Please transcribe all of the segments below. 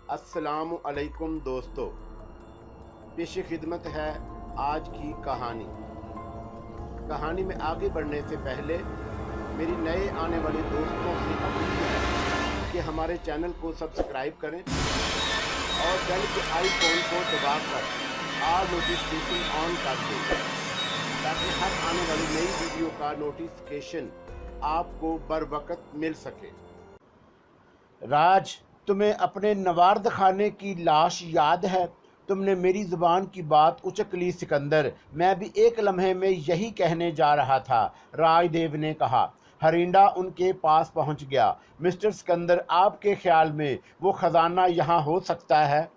अस्सलाम अलैकुम दोस्तों, पेश खिदमत है आज की कहानी में आगे बढ़ने से पहले मेरी नए आने वाले दोस्तों से अपील है कि हमारे चैनल को सब्सक्राइब करें और बेल के आइकॉन को दबाकर ऑल नोटिफिकेशन ऑन कर दें ताकि हर आने वाली नई वीडियो का नोटिफिकेशन आपको बर वक्त मिल सके। राज, तुम्हें अपने नवार्द खाने की लाश याद है? तुमने मेरी ज़ुबान की बात उचक ली सिकंदर। मैं भी एक लम्हे में यही कहने जा रहा था, राजदेव ने कहा। हरिंडा उनके पास पहुंच गया। मिस्टर सिकंदर, आपके ख्याल में वो ख़जाना यहाँ हो सकता है?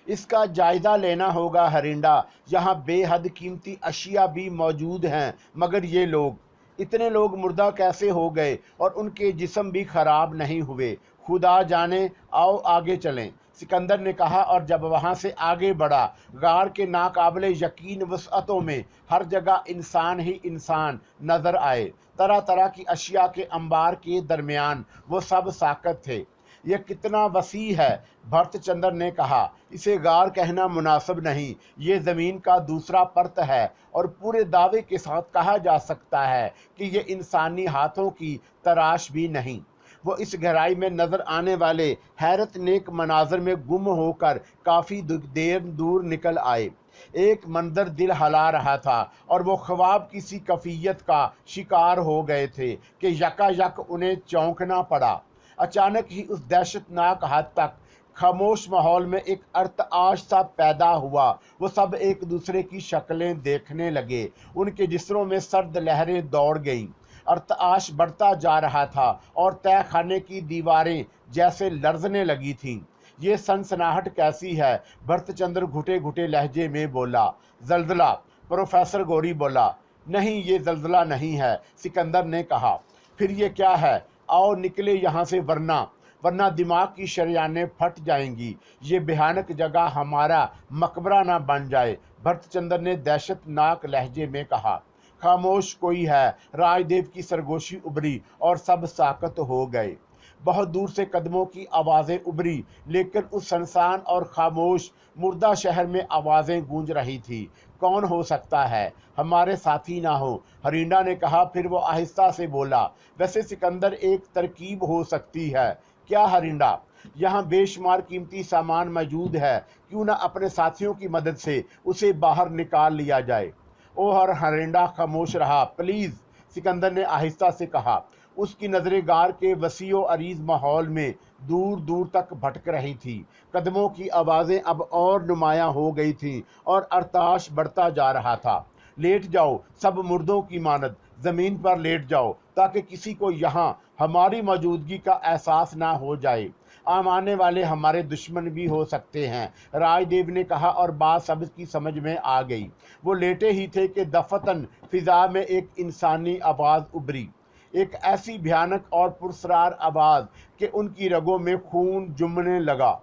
इसका जायज़ा लेना होगा हरिंडा। यहाँ बेहद कीमती अशिया भी मौजूद हैं, मगर ये लोग, इतने लोग मुर्दा कैसे हो गए और उनके जिस्म भी ख़राब नहीं हुए? खुदा जाने। आओ आगे चलें, सिकंदर ने कहा। और जब वहाँ से आगे बढ़ा, गार के नाकाबिले यकीन वसअतों में हर जगह इंसान ही इंसान नज़र आए। तरह तरह की अशिया के अंबार के दरमियान वो सब साकत थे। यह कितना वसी है, भरतचंद्र ने कहा। इसे गार कहना मुनासिब नहीं, ये ज़मीन का दूसरा परत है और पूरे दावे के साथ कहा जा सकता है कि ये इंसानी हाथों की तराश भी नहीं। वो इस गहराई में नज़र आने वाले हैरत नेक मनाजर में गुम होकर काफ़ी देर दूर निकल आए। एक मंजर दिल हला रहा था और वो ख्वाब किसी कफियत का शिकार हो गए थे कि यकायक उन्हें चौंकना पड़ा। अचानक ही उस दहशतनाक हद तक खामोश माहौल में एक अर्तआश सा पैदा हुआ। वो सब एक दूसरे की शक्लें देखने लगे। उनके जिस्मों में सर्द लहरें दौड़ गईं। अर्तआश बढ़ता जा रहा था और तय खाने की दीवारें जैसे लर्जने लगी थीं। ये सनसनाहट कैसी है? भरतचंद्र घुटे घुटे लहजे में बोला। जल्जला, प्रोफेसर गौरी बोला। नहीं, ये जल्जला नहीं है, सिकंदर ने कहा। फिर ये क्या है? आओ निकले यहाँ से, वरना दिमाग की शरियानें फट जाएंगी। ये भयानक जगह हमारा मकबरा ना बन जाए, भरतचंद्र ने दहशतनाक लहजे में कहा। खामोश कोई है, राजदेव की सरगोशी उभरी और सब साकत हो गए। बहुत दूर से कदमों की आवाज़ें उभरी, लेकिन उस सुनसान और खामोश मुर्दा शहर में आवाज़ें गूंज रही थी। कौन हो सकता है? हमारे साथी ना हो, हरिंडा ने कहा। फिर वो आहिस्ता से बोला, वैसे सिकंदर, एक तरकीब हो सकती है। क्या हरिंडा? यहाँ बेशुमार कीमती सामान मौजूद है, क्यों ना अपने साथियों की मदद से उसे बाहर निकाल लिया जाए? और हरिंडा खामोश रहा। प्लीज़, सिकंदर ने आहिस्ता से कहा। उसकी नज़रें गार के वसीओ अरीज माहौल में दूर दूर तक भटक रही थी। कदमों की आवाज़ें अब और नुमायां हो गई थीं और अर्ताश बढ़ता जा रहा था। लेट जाओ, सब मुर्दों की मानद ज़मीन पर लेट जाओ, ताकि किसी को यहाँ हमारी मौजूदगी का एहसास ना हो जाए। आने वाले हमारे दुश्मन भी हो सकते हैं, राजदेव ने कहा। और बात सब की समझ में आ गई। वो लेटे ही थे कि दफतन फिजा में एक इंसानी आवाज़ उभरी, एक ऐसी भयानक और पुरस्रार आवाज़ कि उनकी रगों में खून जुमने लगा।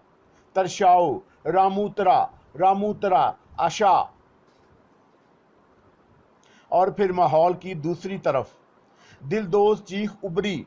तरशाओ, रामूतरा, रामूतरा, आशा। और फिर माहौल की दूसरी तरफ दिलदोज चीख उभरी।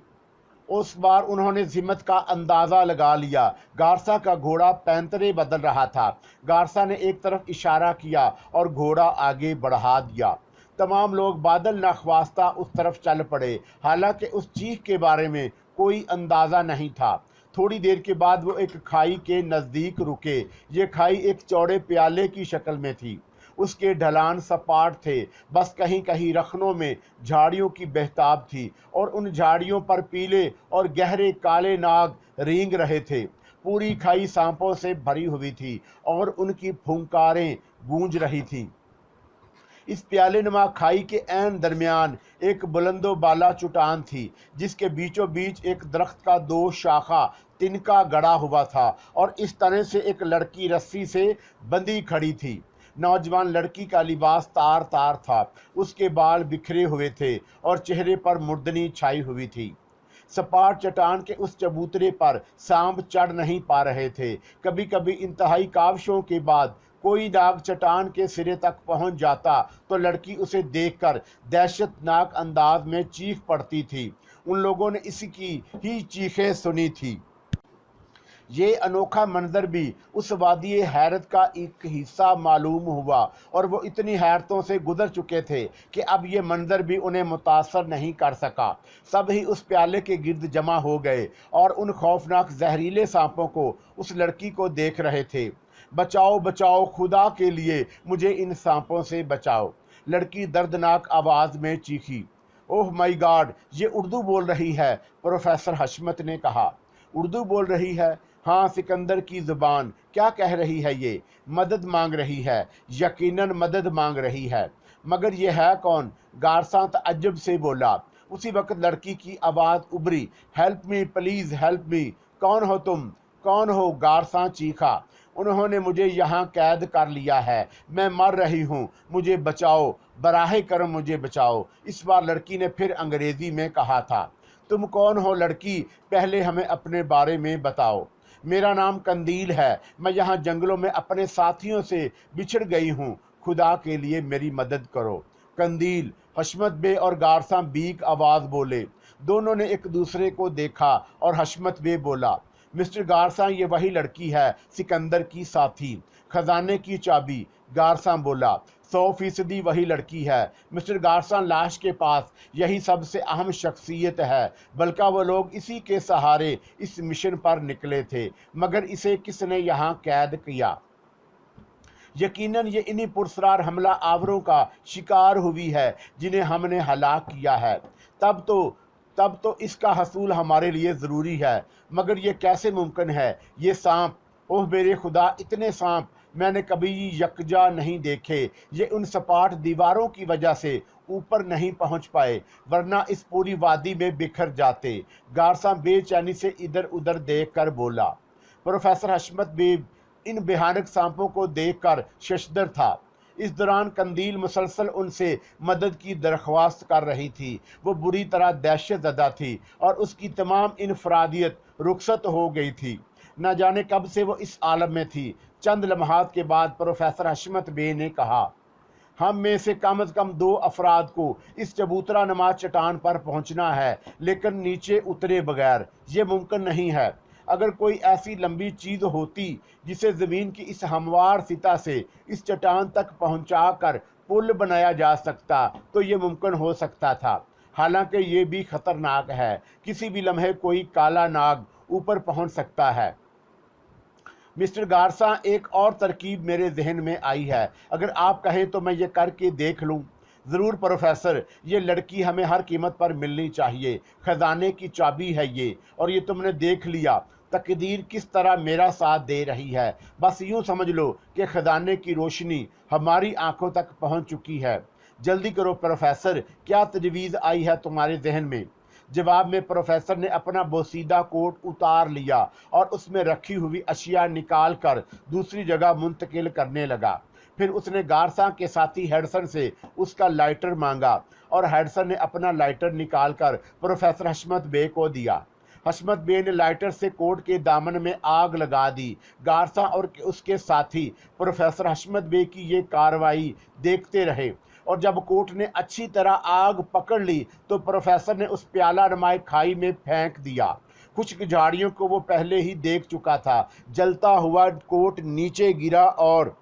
उस बार उन्होंने जिम्मत का अंदाज़ा लगा लिया। गारसा का घोड़ा पैंतरे बदल रहा था। गारसा ने एक तरफ इशारा किया और घोड़ा आगे बढ़ा दिया। तमाम लोग बादल नखवास्ता उस तरफ चल पड़े, हालांकि उस चीख के बारे में कोई अंदाज़ा नहीं था। थोड़ी देर के बाद वो एक खाई के नज़दीक रुके। ये खाई एक चौड़े प्याले की शक्ल में थी। उसके ढलान सपाट थे, बस कहीं कहीं रखनों में झाड़ियों की बहताब थी और उन झाड़ियों पर पीले और गहरे काले नाग रेंग रहे थे। पूरी खाई सांपों से भरी हुई थी और उनकी फुंकारें गूंज रही थीं। इस प्याले नुमा खाई के ऐन दरमियान एक बुलंदो बाला चट्टान थी, जिसके बीचों बीच एक दरख्त का दो शाखा तिनका गड़ा हुआ था और इस तरह से एक लड़की रस्सी से बंधी खड़ी थी। नौजवान लड़की का लिबास तार तार था। उसके बाल बिखरे हुए थे और चेहरे पर मुर्दनी छाई हुई थी। सपाट चट्टान के उस चबूतरे पर सांप चढ़ नहीं पा रहे थे। कभी कभी इंतहाई काविशों के बाद कोई नाग चट्टान के सिरे तक पहुंच जाता तो लड़की उसे देखकर दहशतनाक अंदाज में चीख पड़ती थी। उन लोगों ने इसकी ही चीखें सुनी थी। ये अनोखा मंजर भी उस वादी हैरत का एक हिस्सा मालूम हुआ, और वो इतनी हैरतों से गुजर चुके थे कि अब ये मंजर भी उन्हें मुतासर नहीं कर सका। सब ही उस प्याले के गिर्द जमा हो गए और उन खौफनाक जहरीले सांपों को, उस लड़की को देख रहे थे। बचाओ बचाओ, खुदा के लिए मुझे इन सांपों से बचाओ, लड़की दर्दनाक आवाज़ में चीखी। ओह माय गॉड, ये उर्दू बोल रही है, प्रोफेसर हशमत ने कहा। उर्दू बोल रही है? हाँ, सिकंदर की ज़ुबान। क्या कह रही है ये? मदद मांग रही है, यकीनन मदद मांग रही है। मगर ये है कौन? गारसा तअज्जुब से बोला। उसी वक्त लड़की की आवाज़ उभरी, help me please, help me. कौन हो तुम? कौन हो? गारसा चीखा। उन्होंने मुझे यहाँ कैद कर लिया है, मैं मर रही हूँ, मुझे बचाओ, बराहे करम मुझे बचाओ। इस बार लड़की ने फिर अंग्रेज़ी में कहा था। तुम कौन हो लड़की? पहले हमें अपने बारे में बताओ। मेरा नाम कंदील है, मैं यहाँ जंगलों में अपने साथियों से बिछड़ गई हूँ, खुदा के लिए मेरी मदद करो। कंदील, हशमत बे और गारसा बीक आवाज़ बोले। दोनों ने एक दूसरे को देखा और हशमत बे बोला, मिस्टर गारसा, ये वही लड़की है, सिकंदर की साथी, खजाने की चाबी। गारसा बोला, 100% वही लड़की है मिस्टर गारसा। लाश के पास यही सबसे अहम शख्सियत है, बल्कि वो लोग इसी के सहारे इस मिशन पर निकले थे, मगर इसे किसने यहाँ कैद किया? यकीनन ये इन्हीं पुरस्कार हमला आवरों का शिकार हुई है जिन्हें हमने हलाक किया है। तब तो इसका हसूल हमारे लिए ज़रूरी है, मगर ये कैसे मुमकिन है? ये सांप, ओह मेरे खुदा, इतने सांप मैंने कभी यकजा नहीं देखे। ये उन सपाट दीवारों की वजह से ऊपर नहीं पहुंच पाए, वरना इस पूरी वादी में बिखर जाते। गारसा बेचैनी से इधर उधर देख कर बोला। प्रोफेसर हशमत बे इन भयानक सांपों को देखकर शशदर था। इस दौरान कंदील मुसलसल उनसे मदद की दरख्वास्त कर रही थी। वो बुरी तरह दहशत ज़दा थी और उसकी तमाम इनफरादियत रुखसत हो गई थी। न जाने कब से वो इस आलम में थी। चंद लम्हात के बाद प्रोफेसर हशमत बे ने कहा, हम में से कम 2 अफराद को इस चबूतरा नमा चट्टान पर पहुंचना है, लेकिन नीचे उतरे बगैर। ये मुमकिन नहीं है। अगर कोई ऐसी लंबी चीज़ होती जिसे ज़मीन की इस हमवार सिता से इस चट्टान तक पहुंचाकर पुल बनाया जा सकता तो ये मुमकिन हो सकता था। हालांकि ये भी ख़तरनाक है, किसी भी लम्हे कोई काला नाग ऊपर पहुंच सकता है। मिस्टर गारसा, एक और तरकीब मेरे जहन में आई है, अगर आप कहें तो मैं ये करके देख लूँ। ज़रूर प्रोफेसर, ये लड़की हमें हर कीमत पर मिलनी चाहिए। खजाने की चाबी है ये, और ये तुमने देख लिया तकदीर किस तरह मेरा साथ दे रही है। बस यूँ समझ लो कि खजाने की रोशनी हमारी आंखों तक पहुँच चुकी है। जल्दी करो प्रोफेसर, क्या तजवीज़ आई है तुम्हारे जहन में? जवाब में प्रोफेसर ने अपना बोसीदा कोट उतार लिया और उसमें रखी हुई अशिया निकाल कर दूसरी जगह मुंतकिल करने लगा। फिर उसने गारसा के साथी हेडसन से उसका लाइटर मांगा और हेडसन ने अपना लाइटर निकाल कर प्रोफेसर हशमत बे को दिया। हशमत बे ने लाइटर से कोट के दामन में आग लगा दी। गारसा और उसके साथी प्रोफेसर हशमत बे की ये कार्रवाई देखते रहे, और जब कोट ने अच्छी तरह आग पकड़ ली तो प्रोफेसर ने उस प्याला नुमाए खाई में फेंक दिया। खुश्क झाड़ियों को वो पहले ही देख चुका था। जलता हुआ कोट नीचे गिरा और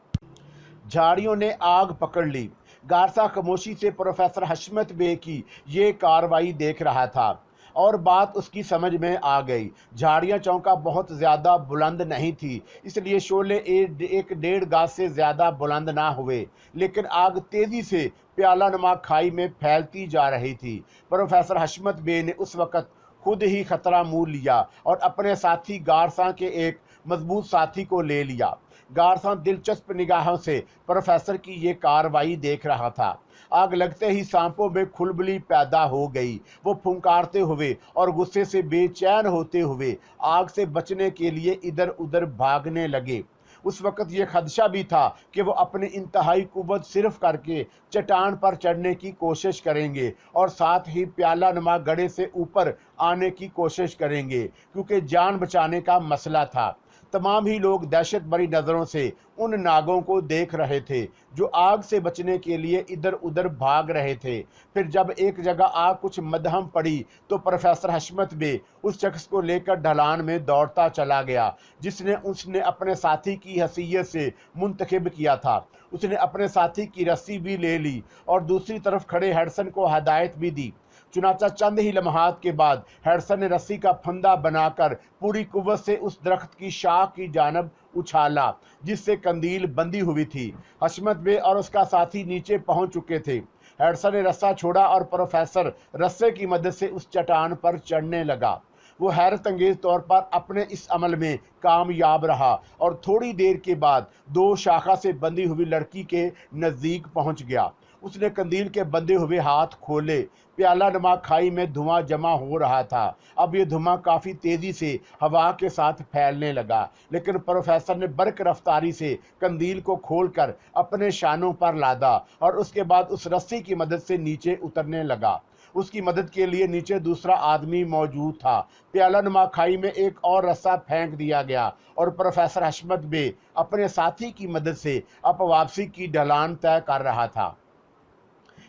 झाड़ियों ने आग पकड़ ली। गारसा खामोशी से प्रोफेसर हशमत बे की ये कार्रवाई देख रहा था और बात उसकी समझ में आ गई। झाड़ियाँ चौंका बहुत ज़्यादा बुलंद नहीं थी, इसलिए शोले 1-1.5 गाज से ज़्यादा बुलंद ना हुए, लेकिन आग तेज़ी से प्याला नुमा खाई में फैलती जा रही थी। प्रोफेसर हशमत बे ने उस वक़्त खुद ही खतरा मोल लिया और अपने साथी गारसा के एक मजबूत साथी को ले लिया। गारसा दिलचस्प निगाहों से प्रोफेसर की ये कार्रवाई देख रहा था। आग लगते ही सांपों में खुलबली पैदा हो गई। वो फुंकारते हुए और गुस्से से बेचैन होते हुए आग से बचने के लिए इधर उधर भागने लगे। उस वक़्त ये खदशा भी था कि वो अपनी इंतहाई कुव्वत सिर्फ करके चट्टान पर चढ़ने की कोशिश करेंगे और साथ ही प्याला नुमा गड्ढे से ऊपर आने की कोशिश करेंगे, क्योंकि जान बचाने का मसला था। तमाम ही लोग दहशत भरी नज़रों से उन नागों को देख रहे थे जो आग से बचने के लिए इधर उधर भाग रहे थे। फिर जब एक जगह आग कुछ मद्धम पड़ी तो प्रोफेसर हशमत बे उस शख्स को लेकर ढलान में दौड़ता चला गया जिसने उसने अपने साथी की हैसियत से मुंतखब किया था। उसने अपने साथी की रस्सी भी ले ली और दूसरी तरफ खड़े हेडसन को हदायत भी दी। चुनाचा चंद ही लम्हात के बाद हेडसन ने रस्सी का फंदा बनाकर पूरी कुव्वत से उस दरख्त की शाख की जानब उछाला जिससे कंदील बंधी हुई थी। हशमत बे और उसका साथी नीचे पहुंच चुके थे। हेडसन ने रस्सा छोड़ा और प्रोफेसर रस्से की मदद से उस चट्टान पर चढ़ने लगा। वो हैरत अंगेज तौर पर अपने इस अमल में कामयाब रहा और थोड़ी देर के बाद दो शाखा से बंधी हुई लड़की के नज़दीक पहुंच गया। उसने कंदील के बंधे हुए हाथ खोले। प्याला नुमा खाई में धुआं जमा हो रहा था। अब ये धुआं काफ़ी तेज़ी से हवा के साथ फैलने लगा, लेकिन प्रोफेसर ने बरक रफ्तारी से कंदील को खोलकर अपने शानों पर लादा और उसके बाद उस रस्सी की मदद से नीचे उतरने लगा। उसकी मदद के लिए नीचे दूसरा आदमी मौजूद था। प्याला नुमा खाई में एक और रस्सा फेंक दिया गया और प्रोफेसर हशमत बे अपने साथी की मदद से अब वापसी की ढलान तय कर रहा था।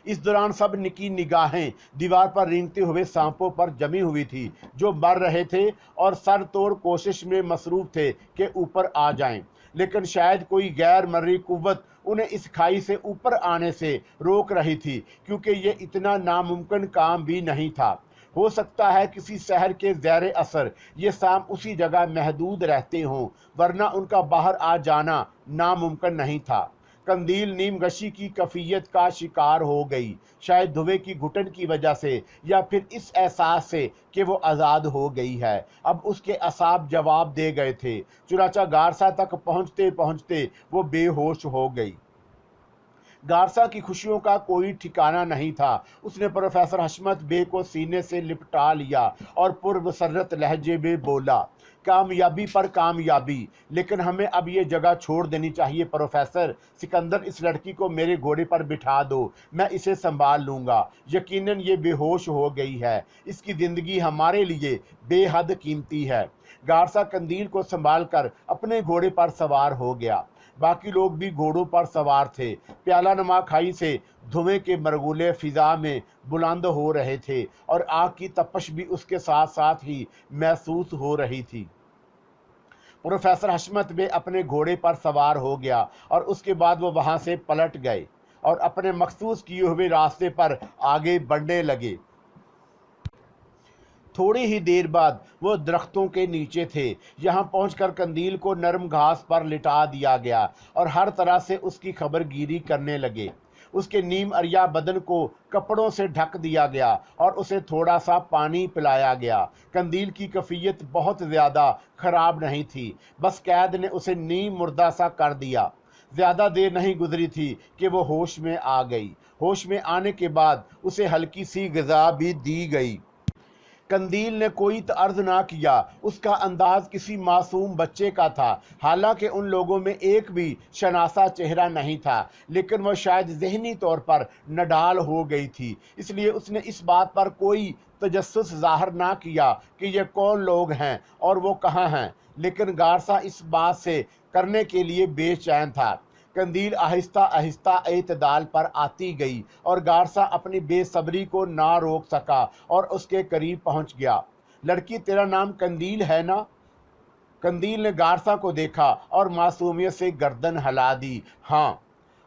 इस दौरान सब की निगाहें दीवार पर रेंगते हुए सांपों पर जमी हुई थी जो मर रहे थे और सर तोड़ कोशिश में मसरूफ थे कि ऊपर आ जाएं, लेकिन शायद कोई गैर मर्री कुव्वत उन्हें इस खाई से ऊपर आने से रोक रही थी, क्योंकि ये इतना नामुमकिन काम भी नहीं था। हो सकता है किसी शहर के ज़ैर असर ये सांप उसी जगह महदूद रहते हों, वरना उनका बाहर आ जाना नामुमकिन नहीं था। कंदील नीम गशी की कैफियत का शिकार हो गई, शायद धुएं की घुटन की वजह से या फिर इस एहसास से कि वो आज़ाद हो गई है। अब उसके असाब जवाब दे गए थे। चुनाचा गारसा तक पहुँचते पहुँचते वो बेहोश हो गई। गारसा की खुशियों का कोई ठिकाना नहीं था। उसने प्रोफेसर हशमत बे को सीने से लिपटा लिया और पुरमसरत लहजे में बोला, कामयाबी पर कामयाबी, लेकिन हमें अब ये जगह छोड़ देनी चाहिए। प्रोफेसर सिकंदर, इस लड़की को मेरे घोड़े पर बिठा दो, मैं इसे संभाल लूँगा। यकीनन ये बेहोश हो गई है। इसकी ज़िंदगी हमारे लिए बेहद कीमती है। गारसा कंदील को संभाल कर अपने घोड़े पर सवार हो गया। बाकी लोग भी घोड़ों पर सवार थे। प्याला नुमा खाई से धुएं के मरगुले फिजा में बुलंद हो रहे थे और आग की तपश भी उसके साथ साथ ही महसूस हो रही थी। प्रोफेसर हशमत बे अपने घोड़े पर सवार हो गया और उसके बाद वो वहाँ से पलट गए और अपने मखसूस किए हुए रास्ते पर आगे बढ़ने लगे। थोड़ी ही देर बाद वो दरख्तों के नीचे थे। यहाँ पहुंचकर कंदील को नरम घास पर लिटा दिया गया और हर तरह से उसकी खबरगिरी करने लगे। उसके नीम अरिया बदन को कपड़ों से ढक दिया गया और उसे थोड़ा सा पानी पिलाया गया। कंदील की कैफियत बहुत ज़्यादा ख़राब नहीं थी, बस कैद ने उसे नीम मुर्दा सा कर दिया। ज़्यादा देर नहीं गुजरी थी कि वो होश में आ गई। होश में आने के बाद उसे हल्की सी ग़िज़ा भी दी गई। कंदील ने कोई तर्ज ना किया। उसका अंदाज किसी मासूम बच्चे का था। हालांकि उन लोगों में एक भी शनासा चेहरा नहीं था, लेकिन वह शायद ज़हनी तौर पर नडाल हो गई थी, इसलिए उसने इस बात पर कोई तजस्सुस ज़ाहिर ना किया कि ये कौन लोग हैं और वो कहाँ हैं। लेकिन गारसा इस बात से करने के लिए बेचैन था। कंदील आहिस्ता आहिस्ता एतदाल पर आती गई और गारसा अपनी बेसब्री को ना रोक सका और उसके करीब पहुंच गया। लड़की, तेरा नाम कंदील है ना? कंदील ने गारसा को देखा और मासूमियत से गर्दन हिला दी। हाँ।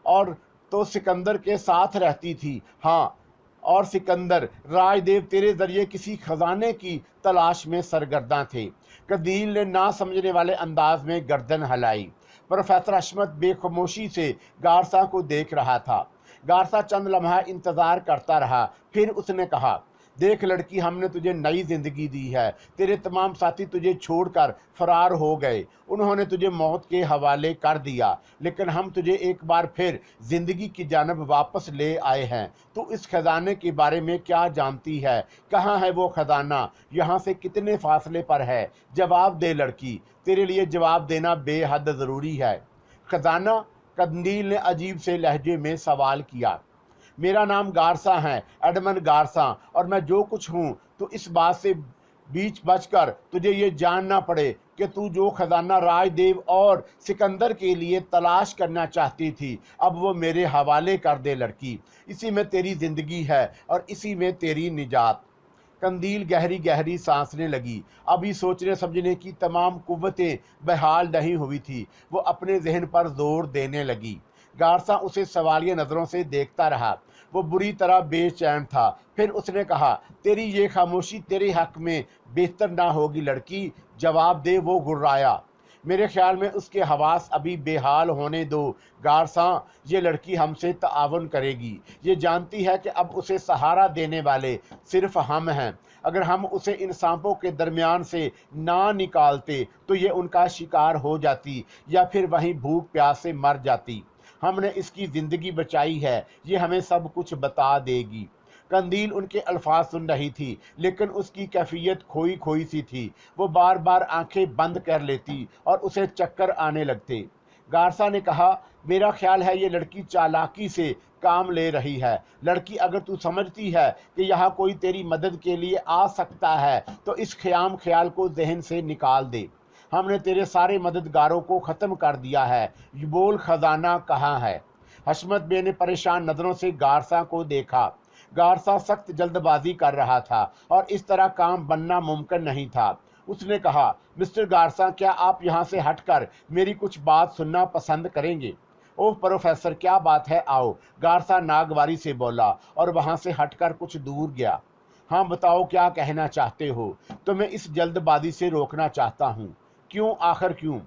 और तो सिकंदर के साथ रहती थी? हाँ। और सिकंदर राजदेव तेरे जरिए किसी खजाने की तलाश में सरगर्दा थे। कंदील ने ना समझने वाले अंदाज में गर्दन हिलाई। प्रोफेसर हशमत बेखामोशी से गारसा को देख रहा था। गारसा चंद लम्हा इंतज़ार करता रहा, फिर उसने कहा, देख लड़की, हमने तुझे नई ज़िंदगी दी है। तेरे तमाम साथी तुझे छोड़कर फरार हो गए, उन्होंने तुझे मौत के हवाले कर दिया, लेकिन हम तुझे एक बार फिर ज़िंदगी की जानब वापस ले आए हैं। तू इस खजाने के बारे में क्या जानती है? कहाँ है वो खजाना? यहाँ से कितने फासले पर है? जवाब दे लड़की, तेरे लिए जवाब देना बेहद ज़रूरी है। खजाना? कंदील ने अजीब से लहजे में सवाल किया। मेरा नाम गारसा है, एडमंड गारसा, और मैं जो कुछ हूँ तो इस बात से बीच बचकर तुझे ये जानना पड़े कि तू जो खजाना राजदेव और सिकंदर के लिए तलाश करना चाहती थी अब वो मेरे हवाले कर दे लड़की। इसी में तेरी जिंदगी है और इसी में तेरी निजात। कंदील गहरी गहरी सांसने लगी। अभी सोचने समझने की तमाम कुव्वतें बहाल नहीं हुई थी। वो अपने जहन पर जोर देने लगी। गारसा उसे सवालिया नज़रों से देखता रहा। वो बुरी तरह बेचैन था। फिर उसने कहा, तेरी ये खामोशी तेरे हक में बेहतर ना होगी लड़की, जवाब दे। वो गुर्राया। मेरे ख्याल में उसके हवास अभी बेहाल होने दो गारसा, ये लड़की हमसे ताआवुन करेगी। ये जानती है कि अब उसे सहारा देने वाले सिर्फ हम हैं। अगर हम उसे इन सांपों के दरमियान से ना निकालते तो ये उनका शिकार हो जाती या फिर वहीं भूख प्यास से मर जाती। हमने इसकी ज़िंदगी बचाई है, ये हमें सब कुछ बता देगी। कंदील उनके अल्फाज सुन रही थी, लेकिन उसकी कैफियत खोई खोई सी थी। वो बार बार आंखें बंद कर लेती और उसे चक्कर आने लगते। गारसा ने कहा, मेरा ख्याल है ये लड़की चालाकी से काम ले रही है। लड़की, अगर तू समझती है कि यहाँ कोई तेरी मदद के लिए आ सकता है तो इस ख्याम ख्याल को जहन से निकाल दे। हमने तेरे सारे मददगारों को ख़त्म कर दिया है। बोल, खजाना कहाँ है? हशमत बे ने परेशान नज़रों से गारसा को देखा। गारसा सख्त जल्दबाजी कर रहा था और इस तरह काम बनना मुमकिन नहीं था। उसने कहा, मिस्टर गारसा, क्या आप यहाँ से हटकर मेरी कुछ बात सुनना पसंद करेंगे? ओह प्रोफेसर, क्या बात है, आओ। गारसा नागवारी से बोला और वहाँ से हटकर कुछ दूर गया। हाँ बताओ, क्या कहना चाहते हो? तो मैं इस जल्दबाजी से रोकना चाहता हूँ। क्यों? आखिर क्यों?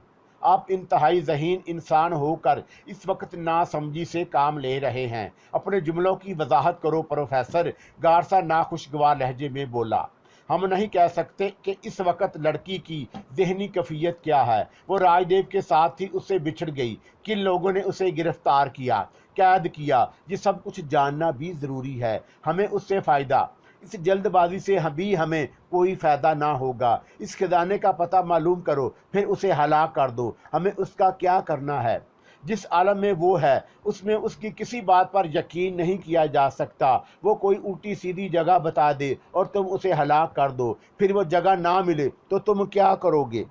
आप इंतहाई ज़हीन इंसान होकर इस वक्त नासमझी से काम ले रहे हैं। अपने जुमलों की वजाहत करो प्रोफेसर, गारसा नाखुशगवार लहजे में बोला। हम नहीं कह सकते कि इस वक्त लड़की की जहनी कैफियत क्या है। वो राजदेव के साथ ही उससे बिछड़ गई। किन लोगों ने उसे गिरफ्तार किया, कैद किया, ये सब कुछ जानना भी ज़रूरी है। हमें उससे फ़ायदा, इस जल्दबाजी से भी हमें कोई फ़ायदा ना होगा। इस खजाने का पता मालूम करो, फिर उसे हलाक कर दो। हमें उसका क्या करना है? जिस आलम में वो है उसमें उसकी किसी बात पर यकीन नहीं किया जा सकता। वो कोई उल्टी सीधी जगह बता दे और तुम उसे हलाक कर दो, फिर वो जगह ना मिले तो तुम क्या करोगे?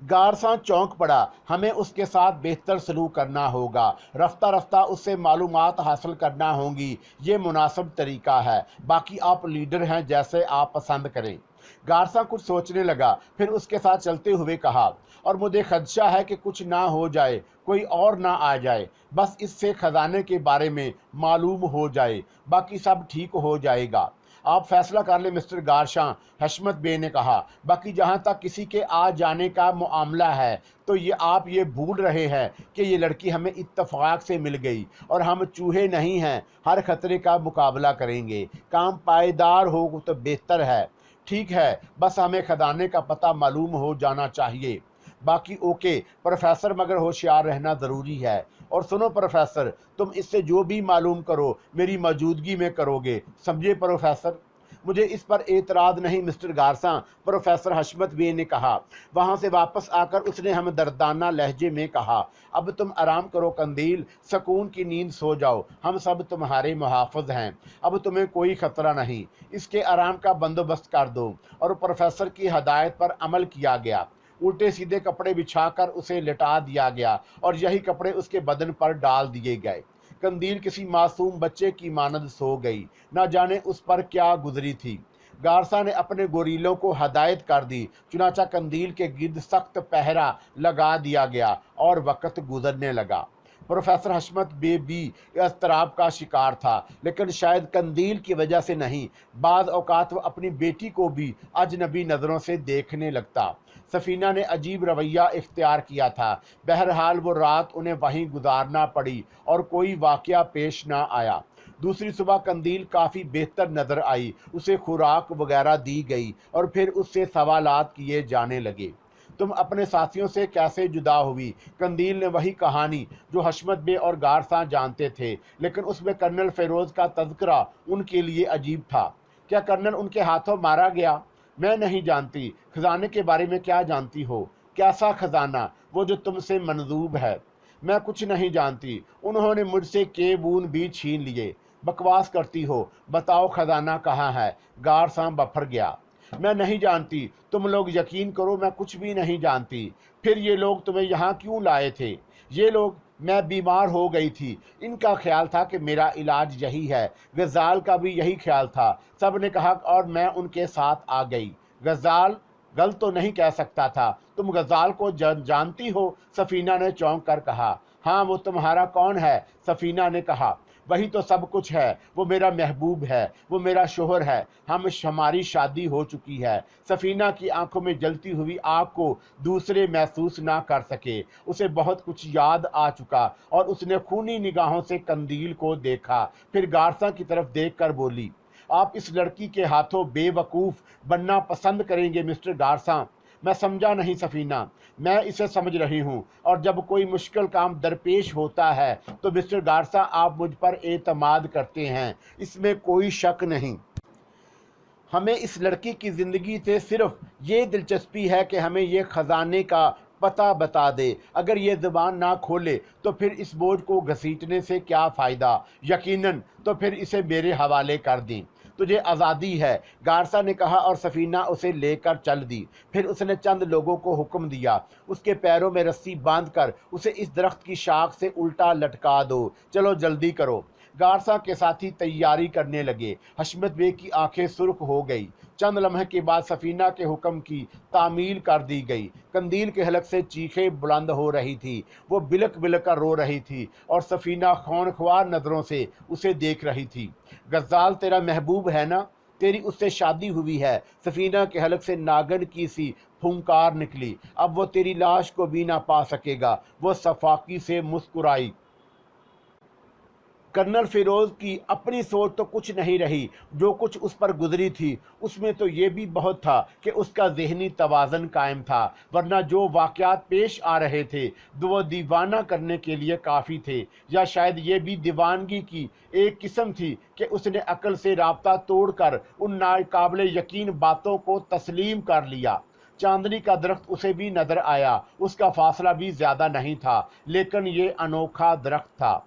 गारसा चौंक पड़ा। हमें उसके साथ बेहतर सलूक करना होगा। रफ्ता रफ्ता उससे मालूमात हासिल करना होंगी। ये मुनासिब तरीका है। बाकी आप लीडर हैं, जैसे आप पसंद करें। गारसा कुछ सोचने लगा, फिर उसके साथ चलते हुए कहा, और मुझे खदशा है कि कुछ ना हो जाए, कोई और ना आ जाए। बस इससे खजाने के बारे में मालूम हो जाए, बाकी सब ठीक हो जाएगा। आप फैसला कर लें मिस्टर गारसा, हशमत बे ने कहा। बाकी जहाँ तक किसी के आ जाने का मामला है तो ये आप ये भूल रहे हैं कि ये लड़की हमें इत्तफाक से मिल गई और हम चूहे नहीं हैं। हर खतरे का मुकाबला करेंगे। काम पायदार हो तो बेहतर है। ठीक है, बस हमें खजाने का पता मालूम हो जाना चाहिए। बाकी ओके प्रोफेसर, मगर होशियार रहना ज़रूरी है। और सुनो प्रोफेसर, तुम इससे जो भी मालूम करो मेरी मौजूदगी में करोगे, समझे प्रोफेसर? मुझे इस पर एतराज़ नहीं मिस्टर गारसा, प्रोफेसर हशमत बे ने कहा। वहाँ से वापस आकर उसने हमदर्दाना लहजे में कहा, अब तुम आराम करो कंदील, सुकून की नींद सो जाओ। हम सब तुम्हारे मुहाफ़िज़ हैं। अब तुम्हें कोई ख़तरा नहीं। इसके आराम का बंदोबस्त कर दो। और प्रोफेसर की हदायत पर अमल किया गया। उल्टे सीधे कपड़े बिछाकर उसे लिटा दिया गया और यही कपड़े उसके बदन पर डाल दिए गए। कंदील किसी मासूम बच्चे की मानद सो गई। न जाने उस पर क्या गुजरी थी। गारसा ने अपने गोरीलों को हदायत कर दी। चुनाचा कंदील के गिर्द सख्त पहरा लगा दिया गया और वक्त गुजरने लगा। प्रोफेसर हशमत बे भी एज़तराब का शिकार था, लेकिन शायद कंदील की वजह से नहीं। बाद औकात वो अपनी बेटी को भी अजनबी नज़रों से देखने लगता। सफीना ने अजीब रवैया इख्तियार किया था। बहरहाल वो रात उन्हें वहीं गुजारना पड़ी और कोई वाक़या पेश ना आया। दूसरी सुबह कंदील काफ़ी बेहतर नज़र आई। उसे खुराक वगैरह दी गई और फिर उससे सवालात किए जाने लगे। तुम अपने साथियों से कैसे जुदा हुई? कंदील ने वही कहानी जो हशमत बे और गारसा जानते थे, लेकिन उसमें कर्नल फेरोज़ का तज़किरा उनके लिए अजीब था। क्या कर्नल उनके हाथों मारा गया? मैं नहीं जानती। खजाने के बारे में क्या जानती हो? कैसा खजाना? वो जो तुमसे मंजूब है। मैं कुछ नहीं जानती। उन्होंने मुझसे के बूंद भी छीन लिए। बकवास करती हो। बताओ खजाना कहाँ है? गारसा बफर गया। मैं नहीं जानती। तुम लोग यकीन करो, मैं कुछ भी नहीं जानती। फिर ये लोग तुम्हें यहाँ क्यों लाए थे? ये लोग, मैं बीमार हो गई थी, इनका ख्याल था कि मेरा इलाज यही है। गज़ाल का भी यही ख्याल था। सब ने कहा और मैं उनके साथ आ गई। गज़ाल गलत तो नहीं कह सकता था। तुम गज़ाल को जानती हो? सफीना ने चौंक कर कहा। हाँ, वो तुम्हारा कौन है? सफीना ने कहा। वही तो सब कुछ है। वो मेरा महबूब है, वो मेरा शोहर है। हमारी शादी हो चुकी है। सफीना की आंखों में जलती हुई आग को दूसरे महसूस ना कर सके। उसे बहुत कुछ याद आ चुका और उसने खूनी निगाहों से कंदील को देखा, फिर गारसा की तरफ देखकर बोली, आप इस लड़की के हाथों बेवकूफ़ बनना पसंद करेंगे मिस्टर गारसा? मैं समझा नहीं सफीना। मैं इसे समझ रही हूँ, और जब कोई मुश्किल काम दरपेश होता है तो मिस्टर गारसा आप मुझ पर एतमाद करते हैं, इसमें कोई शक नहीं। हमें इस लड़की की ज़िंदगी से सिर्फ ये दिलचस्पी है कि हमें ये ख़जाने का पता बता दे। अगर ये ज़ुबान ना खोले तो फिर इस बोझ को घसीटने से क्या फ़ायदा? यकीनन तो फिर इसे मेरे हवाले कर दें। तुझे आज़ादी है, गारसा ने कहा, और सफीना उसे लेकर चल दी। फिर उसने चंद लोगों को हुक्म दिया, उसके पैरों में रस्सी बांधकर उसे इस दरख्त की शाख से उल्टा लटका दो। चलो जल्दी करो। गारसा के साथी तैयारी करने लगे। हशमत बे की आंखें सुर्ख हो गई। चंद लम्हे के बाद सफीना के हुक्म की तामील कर दी गई। कंदील के हलक से चीखें बुलंद हो रही थी। वो बिलक बिलक कर रो रही थी और सफीना खौनख्वार नज़रों से उसे देख रही थी। गज़ाल तेरा महबूब है ना? तेरी उससे शादी हुई है। सफीना के हलक से नागन की सी फुंकार निकली। अब वो तेरी लाश को भी ना पा सकेगा। वो सफाकी से मुस्कुराई। कर्नल फिरोज की अपनी सोच तो कुछ नहीं रही। जो कुछ उस पर गुजरी थी उसमें तो ये भी बहुत था कि उसका ज़हनी तवाज़न कायम था, वरना जो वाक़यात पेश आ रहे थे वो दीवाना करने के लिए काफ़ी थे, या शायद ये भी दीवानगी की एक किस्म थी कि उसने अक्ल से राब्ता तोड़कर उन नाकाबिले यकीन बातों को तस्लीम कर लिया। चांदनी का दरख्त उसे भी नज़र आया। उसका फासला भी ज़्यादा नहीं था, लेकिन ये अनोखा दरख्त था।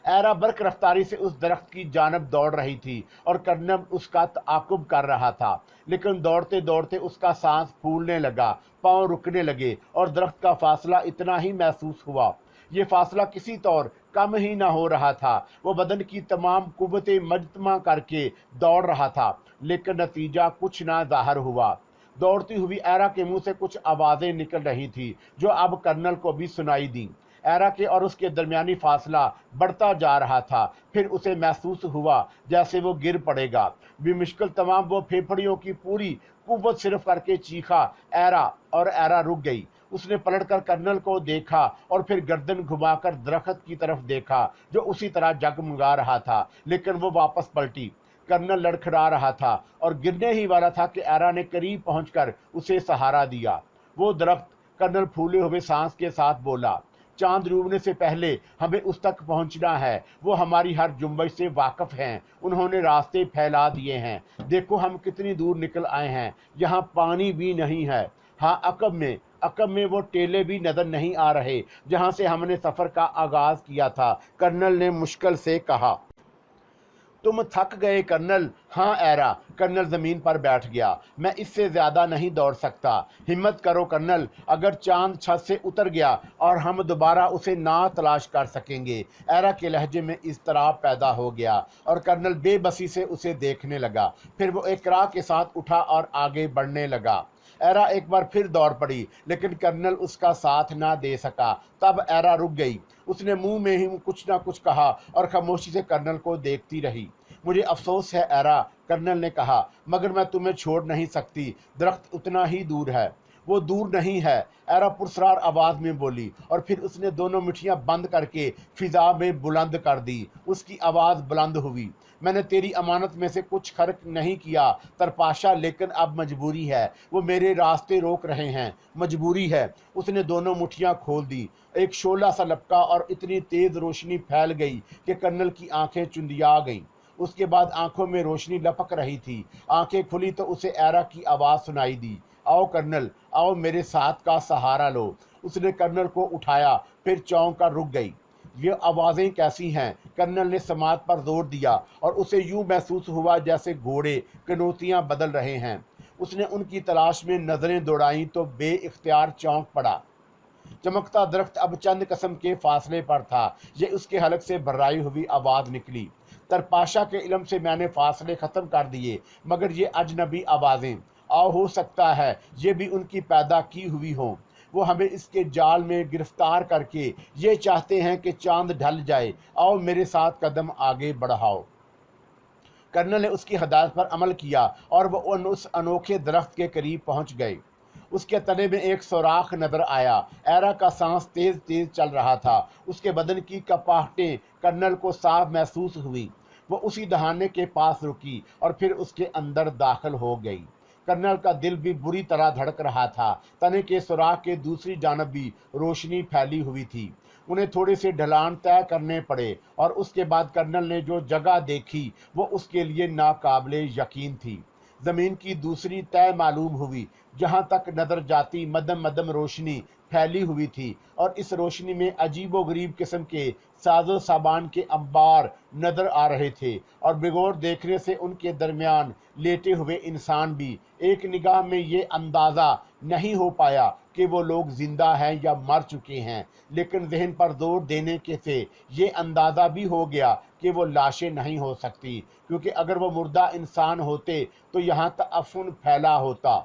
एरा बर्क रफ्तारी से उस दरख्त की जानब दौड़ रही थी और कर्नल उसका ताक़ुब कर रहा था, लेकिन दौड़ते दौड़ते उसका सांस फूलने लगा, पांव रुकने लगे और दरख्त का फासला इतना ही महसूस हुआ। ये फासला किसी तौर कम ही ना हो रहा था। वो बदन की तमाम कुव्वतें मजतमा करके दौड़ रहा था, लेकिन नतीजा कुछ ना ज़ाहिर हुआ। दौड़ती हुई एरा के मुंह से कुछ आवाज़ें निकल रही थी जो अब कर्नल को भी सुनाई दी। एरा के और उसके दरमियानी फासला बढ़ता जा रहा था। फिर उसे महसूस हुआ जैसे वो गिर पड़ेगा। बेमुश्किल तमाम वो फेफड़ियों की पूरी कुव्वत सिर्फ करके चीखा, एरा, और एरा रुक गई। उसने पलटकर कर्नल को देखा और फिर गर्दन घुमाकर दरख्त की तरफ देखा जो उसी तरह जगमगा रहा था, लेकिन वो वापस पलटी। कर्नल लड़खड़ा रहा था और गिरने ही वाला था कि एरा ने करीब पहुंचकर उसे सहारा दिया। वो दरख्त, कर्नल फूले हुए सांस के साथ बोला, चांद डूबने से पहले हमें उस तक पहुंचना है। वो हमारी हर जुम्बश से वाकिफ हैं। उन्होंने रास्ते फैला दिए हैं। देखो हम कितनी दूर निकल आए हैं। यहाँ पानी भी नहीं है। हाँ, अकब में वो टेले भी नज़र नहीं आ रहे जहाँ से हमने सफ़र का आगाज़ किया था। कर्नल ने मुश्किल से कहा। तुम थक गए कर्नल? हाँ एरा। कर्नल ज़मीन पर बैठ गया। मैं इससे ज़्यादा नहीं दौड़ सकता। हिम्मत करो कर्नल, अगर चांद छत से उतर गया और हम दोबारा उसे ना तलाश कर सकेंगे। एरा के लहजे में इज़्तिराब पैदा हो गया और कर्नल बेबसी से उसे देखने लगा। फिर वो इकरार के साथ उठा और आगे बढ़ने लगा। एरा एक बार फिर दौड़ पड़ी, लेकिन कर्नल उसका साथ ना दे सका। तब एरा रुक गई। उसने मुंह में ही कुछ ना कुछ कहा और खामोशी से कर्नल को देखती रही। मुझे अफसोस है एरा, कर्नल ने कहा, मगर मैं तुम्हें छोड़ नहीं सकती। दरख्त उतना ही दूर है। वो दूर नहीं है, एरा पुरस्रार आवाज़ में बोली, और फिर उसने दोनों मिठियाँ बंद करके फिजा में बुलंद कर दी। उसकी आवाज़ बुलंद हुई, मैंने तेरी अमानत में से कुछ खर्च नहीं किया तरपाशा, लेकिन अब मजबूरी है। वो मेरे रास्ते रोक रहे हैं, मजबूरी है। उसने दोनों मुठियाँ खोल दी। एक शोला सा लपका और इतनी तेज़ रोशनी फैल गई कि कर्नल की आंखें चुंधिया गईं। उसके बाद आंखों में रोशनी लपक रही थी। आंखें खुली तो उसे एरा की आवाज़ सुनाई दी, आओ कर्नल, आओ मेरे साथ का सहारा लो। उसने कर्नल को उठाया, फिर चौंक कर रुक गई। ये आवाज़ें कैसी हैं? कर्नल ने समात पर जोर दिया और उसे यूं महसूस हुआ जैसे घोड़े कनौतियां बदल रहे हैं। उसने उनकी तलाश में नजरें दौड़ाईं तो बेइख्तियार चौंक पड़ा। चमकता दरख्त अब चंद कदम के फासले पर था। ये उसके हलक से भर्राई हुई आवाज़ निकली। तरपाशा के इल्म से मैंने फासले ख़त्म कर दिए, मगर ये अजनबी आवाज़ें, आओ हो सकता है ये भी उनकी पैदा की हुई हों। वो हमें इसके जाल में गिरफ्तार करके ये चाहते हैं कि चांद ढल जाए। आओ मेरे साथ कदम आगे बढ़ाओ। कर्नल ने उसकी हदायत पर अमल किया और वो उस अनोखे दरख्त के करीब पहुंच गए। उसके तने में एक सुराख नजर आया। एरा का सांस तेज तेज चल रहा था। उसके बदन की कपाहटें कर्नल को साफ महसूस हुई। वो उसी दहाने के पास रुकी और फिर उसके अंदर दाखिल हो गई। कर्नल का दिल भी बुरी तरह धड़क रहा था। तने के सुराख के दूसरी जानब भी रोशनी फैली हुई थी। उन्हें थोड़े से ढलान तय करने पड़े और उसके बाद कर्नल ने जो जगह देखी वो उसके लिए नाकाबिले यकीन थी। ज़मीन की दूसरी तय मालूम हुई, जहाँ तक नज़र जाती मदम मदम रोशनी फैली हुई थी और इस रोशनी में अजीबो गरीब किस्म के साजो सामान के अंबार नज़र आ रहे थे और बिगौर देखने से उनके दरमियान लेटे हुए इंसान भी। एक निगाह में ये अंदाज़ा नहीं हो पाया कि वो लोग जिंदा हैं या मर चुके हैं, लेकिन जहन पर जोर देने के से ये अंदाज़ा भी हो गया कि वो लाशें नहीं हो सकती, क्योंकि अगर वो मुर्दा इंसान होते तो यहाँ तअफ़ुन फैला होता।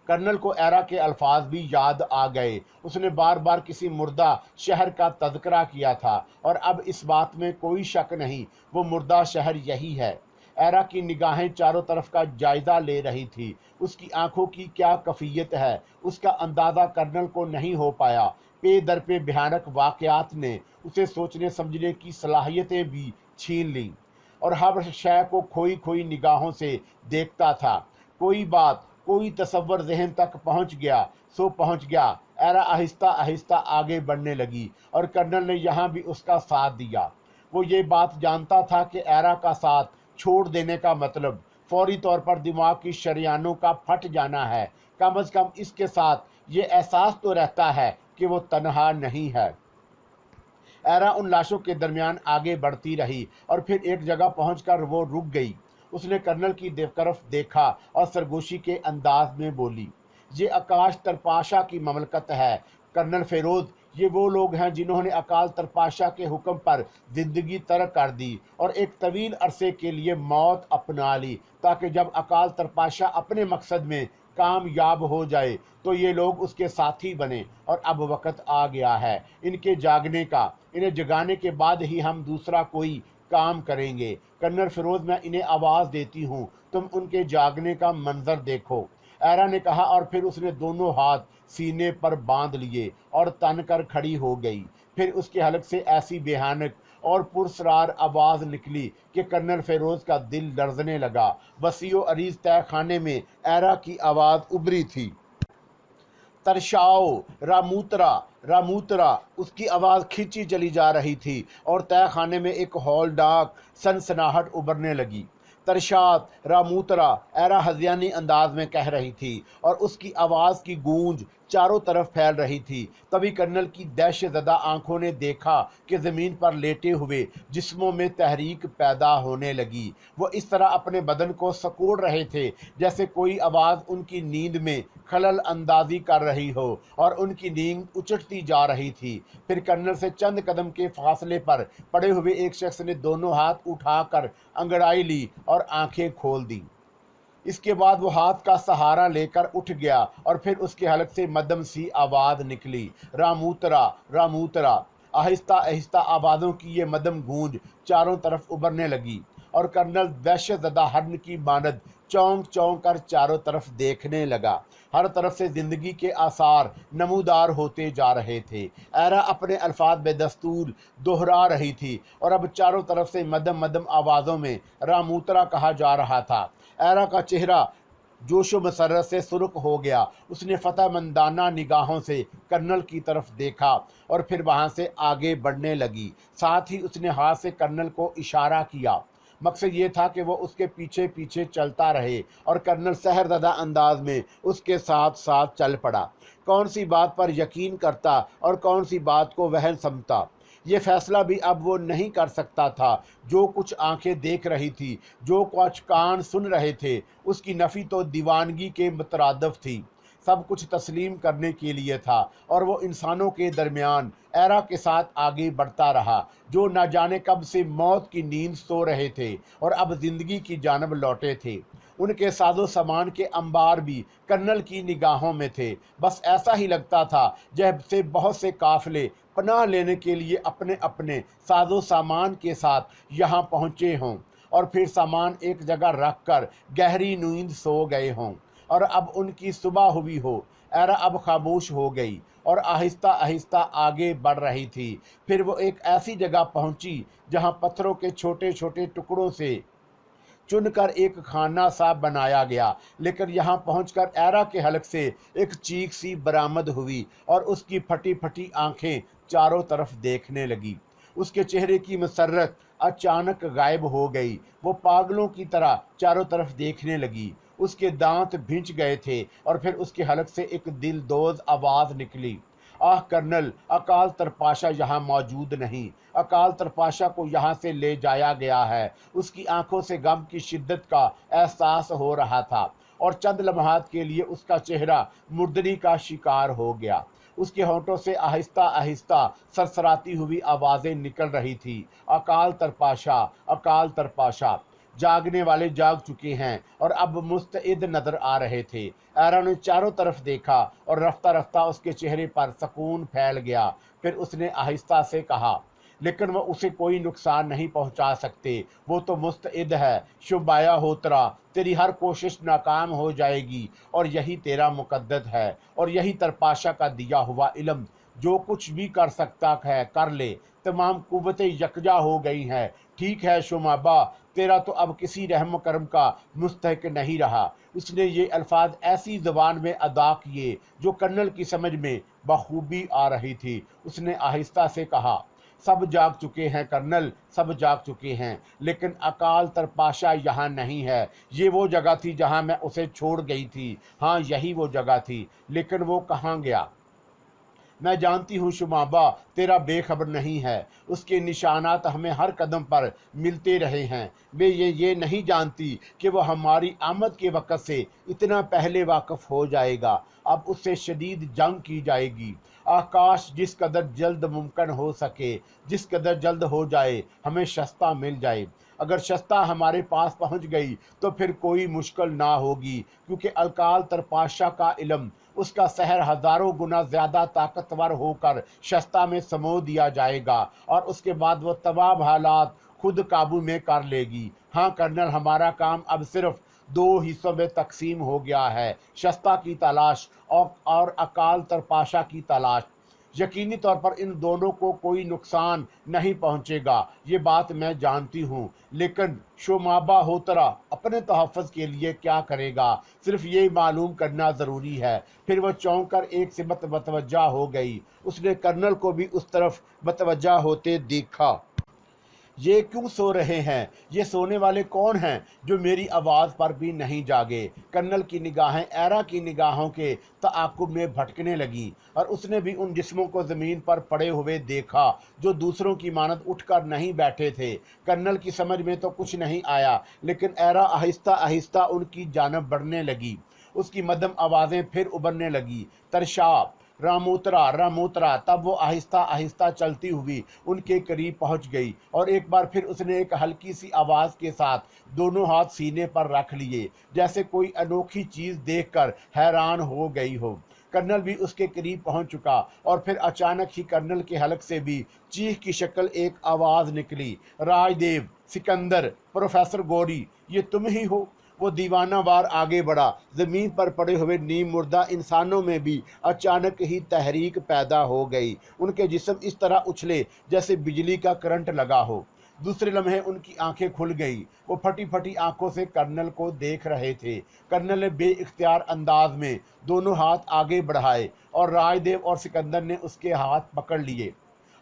कर्नल को एरा के अल्फाज भी याद आ गए। उसने बार बार किसी मुर्दा शहर का तज़किरा किया था और अब इस बात में कोई शक नहीं, वो मुर्दा शहर यही है। एरा की निगाहें चारों तरफ का जायजा ले रही थी। उसकी आंखों की क्या कैफियत है, उसका अंदाज़ा कर्नल को नहीं हो पाया। पे दर पे भयानक वाक़यात ने उसे सोचने समझने की सलाहियतें भी छीन लीं और हर शय को खोई खोई निगाहों से देखता था। कोई बात, कोई तसव्वुर जहन तक पहुंच गया सो पहुंच गया। एरा आहिस्ता आहिस्ता आगे बढ़ने लगी और कर्नल ने यहाँ भी उसका साथ दिया। वो ये बात जानता था कि एरा का साथ छोड़ देने का मतलब फौरी तौर पर दिमाग की शरियानों का फट जाना है। कम अज़ कम इसके साथ ये एहसास तो रहता है कि वो तन्हा नहीं है। एरा उन लाशों के दरमियान आगे बढ़ती रही और फिर एक जगह पहुंचकर वो रुक गई। उसने कर्नल की तरफ देखा और सरगोशी के अंदाज में बोली, ये आकाश तरपाशा की ममलकत है। कर्नल फेरोज, ये वो लोग हैं जिन्होंने अकाल तरपाशा के हुक्म पर ज़िंदगी तर्क कर दी और एक तवील अरसे के लिए मौत अपना ली, ताकि जब अकाल तरपाशा अपने मकसद में कामयाब हो जाए तो ये लोग उसके साथी बने। और अब वक्त आ गया है इनके जागने का। इन्हें जगाने के बाद ही हम दूसरा कोई काम करेंगे। कर्नल फिरोज, मैं इन्हें आवाज़ देती हूँ, तुम उनके जागने का मंजर देखो। एरा ने कहा और फिर उसने दोनों हाथ सीने पर बांध लिए और तन कर खड़ी हो गई। फिर उसके हलक से ऐसी बेहानक और पुरसरार आवाज़ निकली कि कर्नल फेरोज का दिल लरजने लगा। वसीओ अरीज तय खाने में एरा की आवाज़ उभरी थी, तरशाओ रामूतरा रामूतरा। उसकी आवाज़ खींची चली जा रही थी और तय खाने में एक हौलनाक सनसनाहट उभरने लगी। तरशात रामूतरा, एरा हज़ियानी अंदाज में कह रही थी और उसकी आवाज़ की गूंज चारों तरफ फैल रही थी। तभी कर्नल की दहशतज़दा आंखों ने देखा कि ज़मीन पर लेटे हुए जिस्मों में तहरीक पैदा होने लगी। वो इस तरह अपने बदन को सकोड़ रहे थे जैसे कोई आवाज़ उनकी नींद में खलल अंदाजी कर रही हो और उनकी नींद उचटती जा रही थी। फिर कर्नल से चंद कदम के फासले पर पड़े हुए एक शख्स ने दोनों हाथ उठाकर अंगड़ाई ली और आंखें खोल दी। इसके बाद वो हाथ का सहारा लेकर उठ गया और फिर उसके हलक से मध्यम सी आवाज़ निकली, रामूतरा रामूतरा। आहिस्ता आहिस्ता आवाज़ों की ये मध्यम गूंज चारों तरफ उभरने लगी और कर्नल दहशतज़दा हरन की मानद चौंक चौंक कर चारों तरफ देखने लगा। हर तरफ से ज़िंदगी के आसार नमूदार होते जा रहे थे। एरा अपने अल्फाज बेदस्तूर दोहरा रही थी और अब चारों तरफ से मध्यम मध्यम आवाज़ों में रामूतरा कहा जा रहा था। एरा का चेहरा जोशो मसरत से सुर्ख हो गया। उसने फतहमंदाना निगाहों से कर्नल की तरफ देखा और फिर वहाँ से आगे बढ़ने लगी। साथ ही उसने हाथ से कर्नल को इशारा किया। मकसद ये था कि वो उसके पीछे पीछे चलता रहे और कर्नल सहरज़दा अंदाज में उसके साथ साथ चल पड़ा। कौन सी बात पर यकीन करता और कौन सी बात को वहन समझता, ये फैसला भी अब वो नहीं कर सकता था। जो कुछ आंखें देख रही थी, जो कुछ कान सुन रहे थे, उसकी नफ़ी तो दीवानगी के मुतरादिफ थी। सब कुछ तस्लीम करने के लिए था और वो इंसानों के दरमियान एरा के साथ आगे बढ़ता रहा, जो न जाने कब से मौत की नींद सो रहे थे और अब जिंदगी की जानब लौटे थे। उनके साजो सामान के अंबार भी कर्नल की निगाहों में थे। बस ऐसा ही लगता था जैसे बहुत से काफिले पनाह लेने के लिए अपने अपने साजो सामान के साथ यहाँ पहुँचे हों और फिर सामान एक जगह रख कर गहरी नींद सो गए हों और अब उनकी सुबह हुई हो। एरा अब खामोश हो गई और आहिस्ता आहिस्ता आगे बढ़ रही थी। फिर वो एक ऐसी जगह पहुंची जहां पत्थरों के छोटे छोटे टुकड़ों से चुनकर एक खाना सा बनाया गया। लेकिन यहाँ पहुंचकर एरा के हलक से एक चीख सी बरामद हुई और उसकी फटी फटी आंखें चारों तरफ देखने लगी। उसके चेहरे की मसर्रत अचानक गायब हो गई। वो पागलों की तरह चारों तरफ देखने लगी। उसके दांत भिंच गए थे और फिर उसके हलक से एक दिलदोज आवाज़ निकली, आह कर्नल, अकाल तरपाशा यहाँ मौजूद नहीं। अकाल तरपाशा को यहाँ से ले जाया गया है। उसकी आंखों से गम की शिद्दत का एहसास हो रहा था और चंद लम्हात के लिए उसका चेहरा मुर्दनी का शिकार हो गया। उसके होंठों से आहिस्ता आहिस्ता सरसराती हुई आवाज़ें निकल रही थी, अकाल तरपाशा, अकाल तरपाशा। जागने वाले जाग चुके हैं और अब मुस्तैद नजर आ रहे थे। एरा ने चारों तरफ देखा और रफ्ता रफ्ता उसके चेहरे पर सुकून फैल गया। फिर उसने आहिस्ता से कहा, लेकिन वो उसे कोई नुकसान नहीं पहुंचा सकते। वो तो मुस्तैद है। शुबाया होतरा, तेरी हर कोशिश नाकाम हो जाएगी और यही तेरा मुकद्दर है और यही तरपाशा का दिया हुआ इल्म जो कुछ भी कर सकता है कर ले। तमाम कुव्वतें यकजा हो गई हैं। ठीक है शुमाबा, तेरा तो अब किसी रहम करम का मुस्तहिक नहीं रहा। उसने ये अल्फाज ऐसी ज़बान में अदा किए जो कर्नल की समझ में बखूबी आ रही थी। उसने आहिस्ता से कहा, सब जाग चुके हैं कर्नल, सब जाग चुके हैं, लेकिन अकाल तरपाशा यहाँ नहीं है। ये वो जगह थी जहाँ मैं उसे छोड़ गई थी। हाँ, यही वो जगह थी, लेकिन वो कहाँ गया? मैं जानती हूँ शुमाबा, तेरा बेखबर नहीं है। उसके निशानात हमें हर कदम पर मिलते रहे हैं। मैं ये नहीं जानती कि वो हमारी आमद के वक़्त से इतना पहले वाक़फ़ हो जाएगा। अब उससे शदीद जंग की जाएगी। आकाश जिस कदर जल्द मुमकिन हो सके, जिस कदर जल्द हो जाए, हमें शस्ता मिल जाए। अगर शस्ता हमारे पास पहुंच गई तो फिर कोई मुश्किल ना होगी, क्योंकि अकाल तरपाशा का इल्म, उसका सहर हज़ारों गुना ज़्यादा ताकतवर होकर शस्ता में समो दिया जाएगा और उसके बाद वो तमाम हालात खुद काबू में कर लेगी। हाँ कर्नल, हमारा काम अब सिर्फ 2 हिस्सों में तकसीम हो गया है, शस्ता की तलाश और अकाल तरपाशा की तलाश। यकीनी तौर पर इन दोनों को कोई नुकसान नहीं पहुंचेगा, ये बात मैं जानती हूँ। लेकिन शोमाबा होतरा अपने तहफ़्फ़ुज़ के लिए क्या करेगा, सिर्फ ये मालूम करना ज़रूरी है। फिर वह चौंक कर एक से मतवज्जा हो गई। उसने कर्नल को भी उस तरफ मतवज्जा होते देखा। ये क्यों सो रहे हैं? ये सोने वाले कौन हैं जो मेरी आवाज़ पर भी नहीं जागे? कर्नल की निगाहें एरा की निगाहों के तआक़ुब में भटकने लगी और उसने भी उन जिस्मों को ज़मीन पर पड़े हुए देखा जो दूसरों की मानद उठकर नहीं बैठे थे। कर्नल की समझ में तो कुछ नहीं आया, लेकिन एरा आहिस्ता आहिस्ता उनकी जानब बढ़ने लगी। उसकी मध्यम आवाज़ें फिर उभरने लगी, तरशाब, रामोतरा, रामोतरा। तब वो आहिस्ता आहिस्ता चलती हुई उनके करीब पहुंच गई और एक बार फिर उसने एक हल्की सी आवाज़ के साथ दोनों हाथ सीने पर रख लिए, जैसे कोई अनोखी चीज़ देखकर हैरान हो गई हो। कर्नल भी उसके करीब पहुंच चुका और फिर अचानक ही कर्नल के हलक से भी चीख की शक्ल एक आवाज़ निकली, राजदेव, सिकंदर, प्रोफेसर गौरी, ये तुम ही हो? वो दीवाना वार आगे बढ़ा। ज़मीन पर पड़े हुए नीम मुर्दा इंसानों में भी अचानक ही तहरीक पैदा हो गई। उनके जिस्म इस तरह उछले जैसे बिजली का करंट लगा हो। दूसरे लम्हे उनकी आंखें खुल गई। वो फटी फटी आंखों से कर्नल को देख रहे थे। कर्नल ने बेइख्तियार अंदाज में दोनों हाथ आगे बढ़ाए और राजदेव और सिकंदर ने उसके हाथ पकड़ लिए।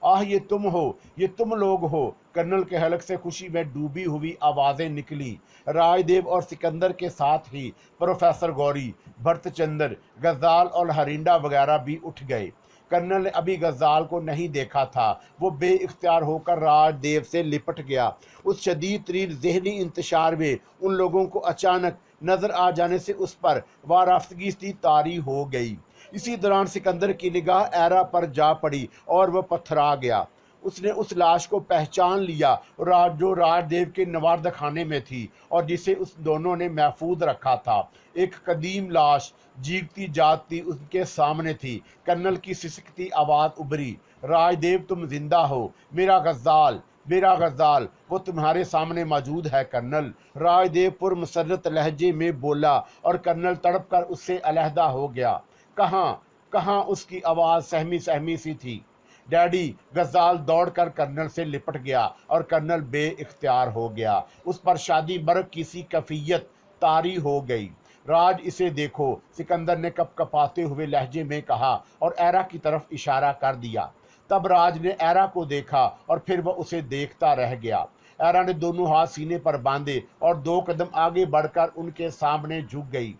आह ये तुम हो, ये तुम लोग हो। कर्नल के हलक से खुशी में डूबी हुई आवाजें निकली। राजदेव और सिकंदर के साथ ही प्रोफेसर गौरी, भरतचंद्र, गजाल और हरिंडा वगैरह भी उठ गए। कर्नल ने अभी गजाल को नहीं देखा था। वो बेइख्तियार होकर राजदेव से लिपट गया। उस शदीद तरीन ज़हनी इंतशार में उन लोगों को अचानक नजर आ जाने से उस पर वाराफगी सी तारी हो गई। इसी दौरान सिकंदर की निगाह एरा पर जा पड़ी और वह पथरा गया। उसने उस लाश को पहचान लिया जो राजदेव के नवार्द खाने में थी और जिसे उस दोनों ने महफूज रखा था। एक कदीम लाश जीगती जागती उसके सामने थी। कर्नल की सिसकती आवाज उभरी, राजदेव तुम जिंदा हो, मेरा गजाल, मेरा गजाल, वो तुम्हारे सामने मौजूद है कर्नल। राजदेव पुरमसरत लहजे में बोला और कर्नल तड़प कर उससे अलहदा हो गया। कहाँ कहाँ उसकी आवाज़ सहमी सहमी सी थी। डैडी, गजाल दौड़कर कर्नल से लिपट गया और कर्नल बेइख्तियार हो गया। उस पर शादी बर्ग की सी कैफियत तारी हो गई। राज इसे देखो, सिकंदर ने कपकपाते हुए लहजे में कहा और एरा की तरफ इशारा कर दिया। तब राज ने एरा को देखा और फिर वह उसे देखता रह गया। एरा ने दोनों हाथ सीने पर बांधे और 2 कदम आगे बढ़कर उनके सामने झुक गई।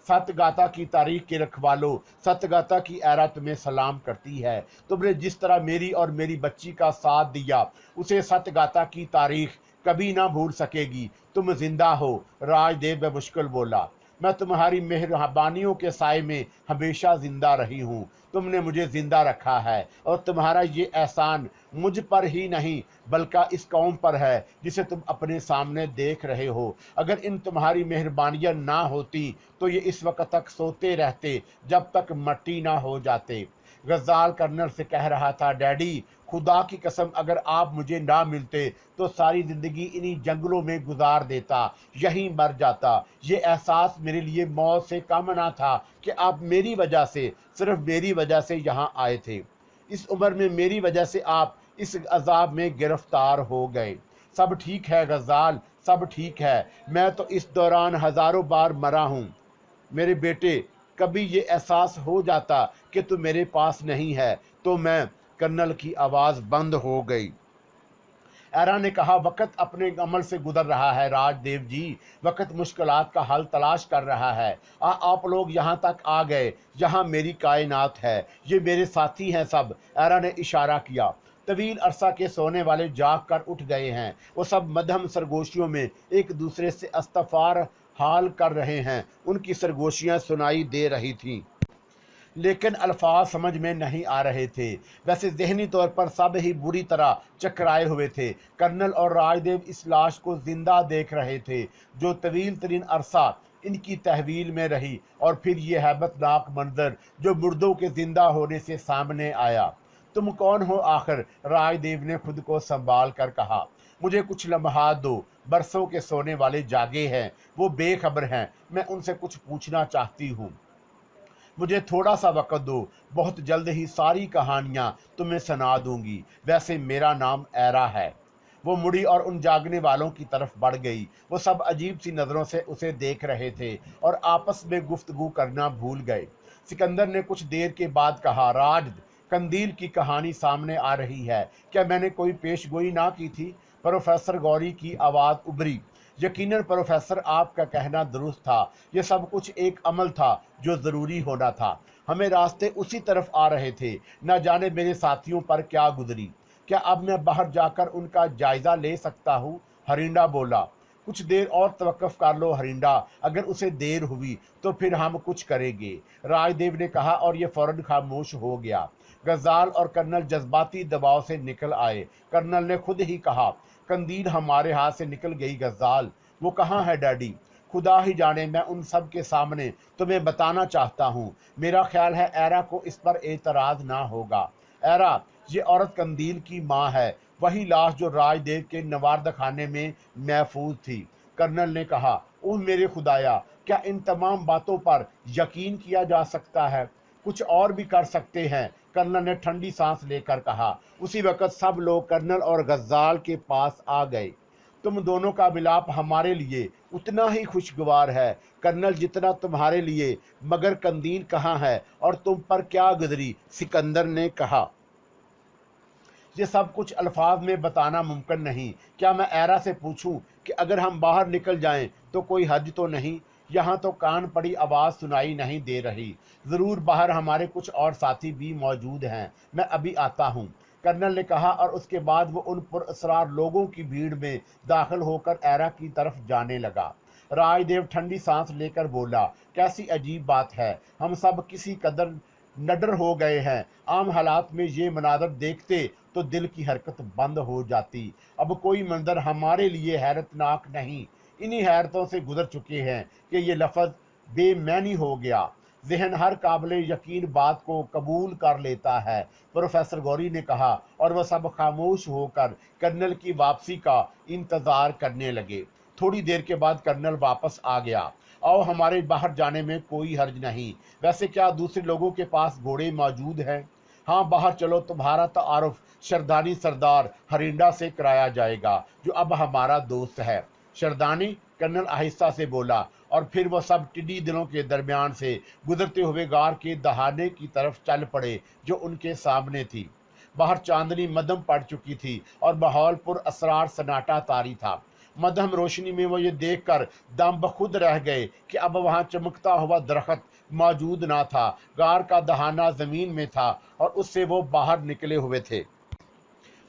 सतगाता की तारीख के रखवालो, सतगाता की एरा तुम्हें सलाम करती है। तुमने जिस तरह मेरी और मेरी बच्ची का साथ दिया उसे सतगाता की तारीख कभी ना भूल सकेगी। तुम जिंदा हो, राजदेव बमुश्किल बोला। मैं तुम्हारी मेहरबानियों के साए में हमेशा जिंदा रही हूँ। तुमने मुझे जिंदा रखा है और तुम्हारा ये एहसान मुझ पर ही नहीं बल्कि इस कौम पर है जिसे तुम अपने सामने देख रहे हो। अगर इन तुम्हारी मेहरबानियाँ ना होती तो ये इस वक्त तक सोते रहते जब तक मट्टी ना हो जाते। गजाल कर्नल से कह रहा था, डैडी, खुदा की कसम अगर आप मुझे ना मिलते तो सारी ज़िंदगी इन्हीं जंगलों में गुजार देता, यहीं मर जाता। ये एहसास मेरे लिए मौत से कम ना था कि आप मेरी वजह से, सिर्फ मेरी वजह से यहाँ आए थे। इस उम्र में मेरी वजह से आप इस अजाब में गिरफ्तार हो गए। सब ठीक है गजाल, सब ठीक है। मैं तो इस दौरान हज़ारों बार मरा हूँ। मेरे बेटे, कभी ये एहसास हो जाता कि तू मेरे पास नहीं है तो मैं। कर्नल की आवाज़ बंद हो गई। एरा ने कहा, वक़्त अपने अमल से गुजर रहा है राजदेव जी, वक़्त मुश्किलात का हल तलाश कर रहा है। आप लोग यहाँ तक आ गए जहाँ मेरी कायनात है। ये मेरे साथी हैं सब। एरा ने इशारा किया। तवील अरसा के सोने वाले जाग कर उठ गए हैं। वो सब मध्यम सरगोशियों में एक दूसरे से इस्तग़फ़ार हाल कर रहे हैं। उनकी सरगोशियाँ सुनाई दे रही थीं लेकिन अल्फाज समझ में नहीं आ रहे थे। वैसे ज़हनी तौर पर सब ही बुरी तरह चकराए हुए थे। कर्नल और राजदेव इस लाश को जिंदा देख रहे थे जो तवील तरीन अरसा इनकी तहवील में रही और फिर ये हैबतनाक मंजर जो मुर्दों के जिंदा होने से सामने आया। तुम कौन हो आखिर? राजदेव ने खुद को संभाल कर कहा। मुझे कुछ लम्हात दो। बरसों के सोने वाले जागे हैं, वो बेखबर हैं। मैं उनसे कुछ पूछना चाहती हूँ। मुझे थोड़ा सा वक़्त दो, बहुत जल्द ही सारी कहानियाँ तुम्हें सुना दूंगी। वैसे मेरा नाम एरा है। वो मुड़ी और उन जागने वालों की तरफ बढ़ गई। वो सब अजीब सी नज़रों से उसे देख रहे थे और आपस में गुफ्तगू करना भूल गए। सिकंदर ने कुछ देर के बाद कहा, राज, कंदील की कहानी सामने आ रही है। क्या मैंने कोई पेशगोई ना की थी? प्रोफेसर गौरी की आवाज़ उभरी। यकीनन प्रोफेसर, आपका कहना दुरुस्त था। यह सब कुछ एक अमल था जो ज़रूरी होना था। हमें रास्ते उसी तरफ आ रहे थे। न जाने मेरे साथियों पर क्या गुजरी। क्या अब मैं बाहर जाकर उनका जायज़ा ले सकता हूँ? हरिंडा बोला। कुछ देर और तवक्कुफ कर लो हरिंडा, अगर उसे देर हुई तो फिर हम कुछ करेंगे, राजदेव ने कहा और ये फौरन खामोश हो गया। गजाल और कर्नल जज्बाती दबाव से निकल आए। कर्नल ने खुद ही कहा, कंदील हमारे हाथ से निकल गई गजाल। वो कहाँ है डैडी? खुदा ही जाने। मैं उन सब के सामने तुम्हें बताना चाहता हूँ। मेरा ख्याल है एरा को इस पर एतराज़ ना होगा। एरा, ये औरत कंदील की माँ है, वही लाश जो राजदेव के नवार्द खाने में महफूज थी। कर्नल ने कहा, ओह मेरे खुदाया, क्या इन तमाम बातों पर यकीन किया जा सकता है? कुछ और भी कर सकते हैं, कर्नल ने ठंडी सांस लेकर कहा। उसी वक्त सब लोग कर्नल और गज्जाल के पास आ गए। तुम दोनों का मिलाप हमारे लिए उतना ही खुशगवार है कर्नल जितना तुम्हारे लिए, मगर कंदील कहाँ है और तुम पर क्या गुजरी? सिकंदर ने कहा। ये सब कुछ अल्फाज में बताना मुमकिन नहीं। क्या मैं एरा से पूछूं कि अगर हम बाहर निकल जाएं तो कोई हर्ज तो नहीं? यहाँ तो कान पड़ी आवाज़ सुनाई नहीं दे रही। ज़रूर बाहर हमारे कुछ और साथी भी मौजूद हैं, मैं अभी आता हूँ, कर्नल ने कहा, और उसके बाद वो उन पुरअसरार लोगों की भीड़ में दाखिल होकर एरा की तरफ जाने लगा। राजदेव ठंडी सांस लेकर बोला, कैसी अजीब बात है, हम सब किसी कदर नडर हो गए हैं। आम हालात में ये मनाजर देखते तो दिल की हरकत बंद हो जाती। अब कोई मंजर हमारे लिए हैरतनाक नहीं, इन्हीं हैरतों से गुजर चुके हैं कि ये लफ्ज़ बेमैनी हो गया। जहन हर काबिल यकीन बात को कबूल कर लेता है, प्रोफेसर गौरी ने कहा, और वह सब खामोश होकर कर्नल की वापसी का इंतज़ार करने लगे। थोड़ी देर के बाद कर्नल वापस आ गया। आओ, हमारे बाहर जाने में कोई हर्ज नहीं। वैसे क्या दूसरे लोगों के पास घोड़े मौजूद हैं? हाँ, बाहर चलो, तुम्हारा तारुफ शरदानी सरदार हरिंडा से कराया जाएगा, जो अब हमारा दोस्त है। शरदानी? कर्नल आहिस्ता से बोला, और फिर वह सब टिड्डी दिलों के दरमियान से गुजरते हुए गार के दहाने की तरफ चल पड़े जो उनके सामने थी। बाहर चांदनी मध्यम पड़ चुकी थी और माहौल पुर असरार सन्नाटा तारी था। मध्यम रोशनी में वो ये देखकर दम बखुद रह गए कि अब वहाँ चमकता हुआ दरख्त मौजूद ना था। गार का दहाना ज़मीन में था और उससे वो बाहर निकले हुए थे।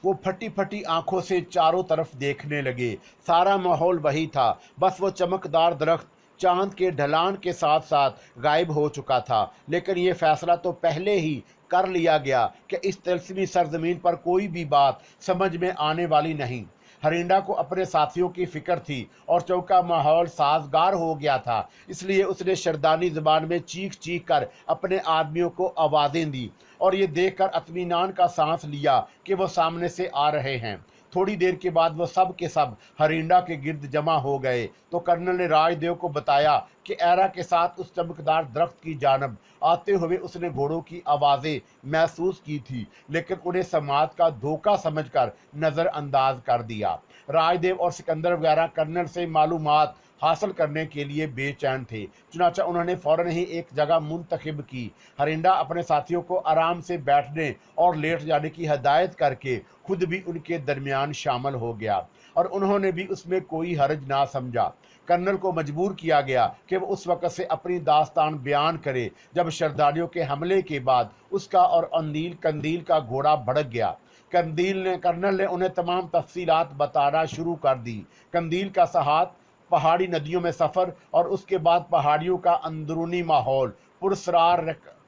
वो फटी फटी आंखों से चारों तरफ देखने लगे। सारा माहौल वही था, बस वो चमकदार दरख्त चांद के ढलान के साथ साथ गायब हो चुका था। लेकिन ये फैसला तो पहले ही कर लिया गया कि इस तिलस्मी सरजमीन पर कोई भी बात समझ में आने वाली नहीं। हरिंडा को अपने साथियों की फिक्र थी और चौका माहौल साजगार हो गया था, इसलिए उसने शरदानी ज़बान में चीख चीख कर अपने आदमियों को आवाज़ें दी और ये देखकर इत्मीनान का सांस लिया कि वो सामने से आ रहे हैं। थोड़ी देर के बाद वो सब के सब हरिंडा के गिर्द जमा हो गए तो कर्नल ने राजदेव को बताया कि एरा के साथ उस चमकदार दरख्त की जानब आते हुए उसने घोड़ों की आवाज़ें महसूस की थी, लेकिन उन्हें समात का धोखा समझकर नज़रअंदाज कर दिया। राजदेव और सिकंदर वगैरह कर्नल से मालूमात हासिल करने के लिए बेचैन थे, चुनाचा उन्होंने फ़ौरन ही एक जगह मुंतखब की। हरिंडा अपने साथियों को आराम से बैठने और लेट जाने की हदायत करके खुद भी उनके दरमियान शामिल हो गया और उन्होंने भी उसमें कोई हर्ज ना समझा। कर्नल को मजबूर किया गया कि वो उस वक़्त से अपनी दास्तान बयान करे जब शरदानियों के हमले के बाद उसका और कंदील का घोड़ा भड़क गया। कर्नल ने उन्हें तमाम तफसीलात बताना शुरू कर दी। कंदील का सहात, पहाड़ी नदियों में सफ़र और उसके बाद पहाड़ियों का अंदरूनी माहौल, पुरस्रार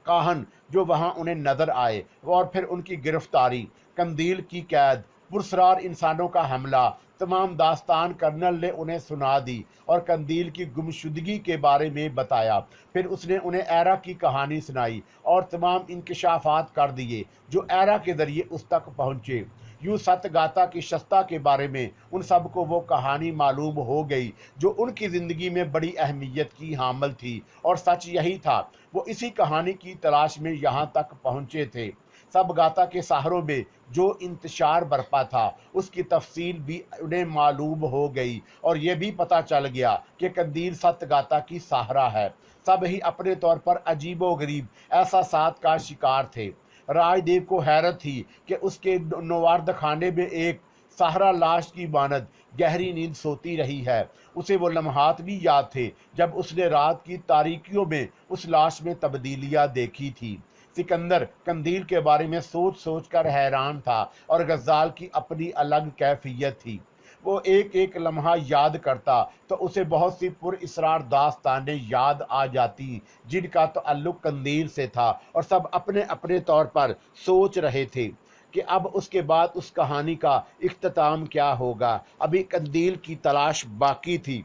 काहन जो वहाँ उन्हें नज़र आए, और फिर उनकी गिरफ्तारी, कंदील की कैद, पुरस्रार इंसानों का हमला, तमाम दास्तान कर्नल ने उन्हें सुना दी और कंदील की गुमशुदगी के बारे में बताया। फिर उसने उन्हें एरा की कहानी सुनाई और तमाम इंकशाफात कर दिए जो एरा के ज़रिए उस तक पहुँचे। यूँ सतगाता की शस्ता के बारे में उन सब को वो कहानी मालूम हो गई जो उनकी ज़िंदगी में बड़ी अहमियत की हामिल थी, और सच यही था। वो इसी कहानी की तलाश में यहाँ तक पहुँचे थे। सब गाता के सहारों में जो इंतशार बरपा था उसकी तफसील भी उन्हें मालूम हो गई और ये भी पता चल गया कि कंदील सतगाता की सहारा है। सब ही अपने तौर पर अजीबो गरीब एहसासात का शिकार थे। राजदेव को हैरत थी कि उसके नवार्द खाने में एक सहारा लाश की मानद गहरी नींद सोती रही है। उसे वो लम्हात भी याद थे जब उसने रात की तारीकियों में उस लाश में तब्दीलियाँ देखी थी। सिकंदर कंदील के बारे में सोच सोच कर हैरान था और गज़ाल की अपनी अलग कैफियत थी। वो एक एक लम्हा याद करता तो उसे बहुत सी पुरअसरार दास्तानें याद आ जाती जिनका ताल्लुक कंदील से था, और सब अपने अपने तौर पर सोच रहे थे कि अब उसके बाद उस कहानी का इख्तिताम क्या होगा। अभी कंदील की तलाश बाकी थी।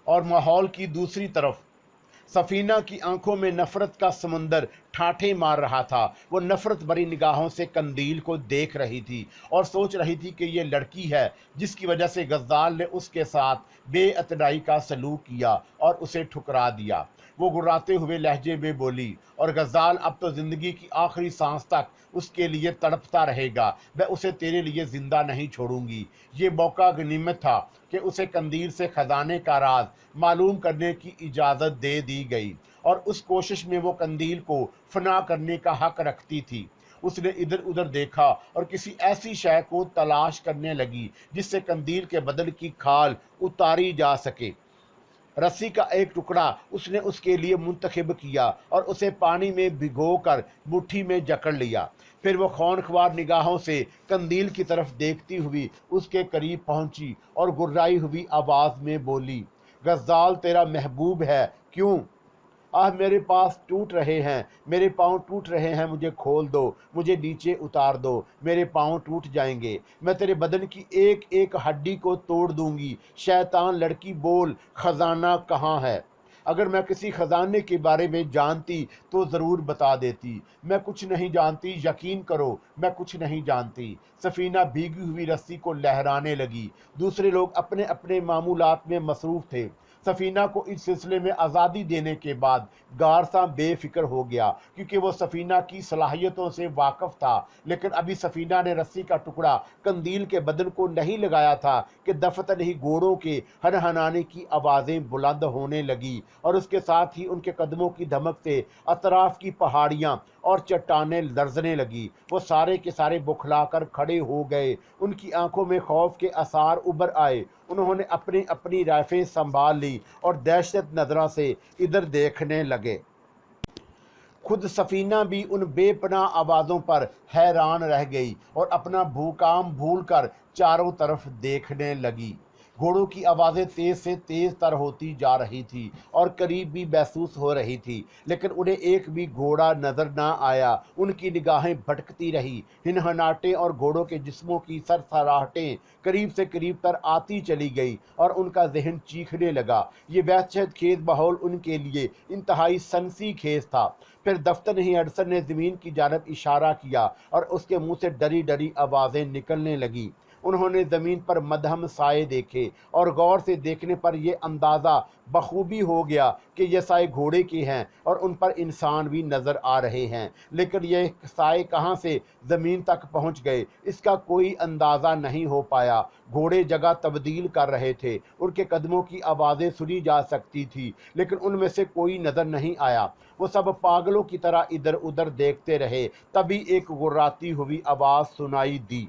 और माहौल की दूसरी तरफ सफीना की आंखों में नफरत का समंदर ठाठे मार रहा था। वो नफरत भरी निगाहों से कंदील को देख रही थी और सोच रही थी कि ये लड़की है जिसकी वजह से गज़ाल ने उसके साथ बेअतनाई का सलूक किया और उसे ठुकरा दिया। वो गुर्राते हुए लहजे में बोली, और गज़ाल अब तो ज़िंदगी की आखिरी सांस तक उसके लिए तड़पता रहेगा। मैं उसे तेरे लिए ज़िंदा नहीं छोड़ूंगी। ये मौका गनीमत था कि उसे कंदील से खजाने का राज मालूम करने की इजाज़त दे दी गई और उस कोशिश में वो कंदील को फना करने का हक रखती थी। उसने इधर उधर देखा और किसी ऐसी शय को तलाश करने लगी जिससे कंदील के बदन की खाल उतारी जा सके। रस्सी का एक टुकड़ा उसने उसके लिए मुंतखब किया और उसे पानी में भिगोकर मुट्ठी में जकड़ लिया। फिर वो खौनख्वार निगाहों से कंदील की तरफ देखती हुई उसके करीब पहुंची और गुर्राई हुई आवाज में बोली, गज़ाल तेरा महबूब है, क्यों? आह मेरे पास टूट रहे हैं, मेरे पाँव टूट रहे हैं, मुझे खोल दो, मुझे नीचे उतार दो, मेरे पाँव टूट जाएंगे, मैं तेरे बदन की एक एक हड्डी को तोड़ दूंगी। शैतान लड़की बोल, खजाना कहाँ है? अगर मैं किसी खजाने के बारे में जानती तो ज़रूर बता देती। मैं कुछ नहीं जानती, यकीन करो, मैं कुछ नहीं जानती। सफीना भीगी हुई रस्सी को लहराने लगी। दूसरे लोग अपने अपने मामूलात में मसरूफ़ थे। सफीना को इस सिलसिले में आज़ादी देने के बाद गारसा बेफिक्र हो गया, क्योंकि वो सफीना की सलाहियतों से वाकफ था। लेकिन अभी सफीना ने रस्सी का टुकड़ा कंदील के बदन को नहीं लगाया था कि दफतन ही घोड़ों के हनहनाने की आवाज़ें बुलंद होने लगी और उसके साथ ही उनके कदमों की धमक से अतराफ की पहाड़ियाँ और चट्टानें लरजने लगी। वो सारे के सारे बुखलाकर खड़े हो गए। उनकी आंखों में खौफ के आसार उभर आए। उन्होंने अपनी अपनी राइफलें संभाल ली और दहशत नजरों से इधर देखने लगे। खुद सफीना भी उन बेपनाह आवाज़ों पर हैरान रह गई और अपना भूकाम भूलकर चारों तरफ देखने लगी। घोड़ों की आवाज़ें तेज़ से तेज़ तर होती जा रही थी और करीब भी महसूस हो रही थी, लेकिन उन्हें एक भी घोड़ा नजर ना आया। उनकी निगाहें भटकती रही। हिनहनाटे और घोड़ों के जिस्मों की सरसराहटें करीब से करीब तर आती चली गई और उनका जहन चीखने लगा। ये वहशत खेज माहौल उनके लिए इंतहाई सनसी खेज था। फिर दफ्तर ही हडसन ने ज़मीन की जानब इशारा किया और उसके मुंह से डरी डरी आवाज़ें निकलने लगी। उन्होंने ज़मीन पर मदहम साए देखे और गौर से देखने पर यह अंदाज़ा बखूबी हो गया कि यह साए घोड़े के हैं और उन पर इंसान भी नज़र आ रहे हैं। लेकिन यह साए कहाँ से ज़मीन तक पहुँच गए, इसका कोई अंदाज़ा नहीं हो पाया। घोड़े जगह तब्दील कर रहे थे। उनके कदमों की आवाज़ें सुनी जा सकती थी, लेकिन उनमें से कोई नज़र नहीं आया। वो सब पागलों की तरह इधर उधर देखते रहे। तभी एक गुर्राती हुई आवाज़ सुनाई दी।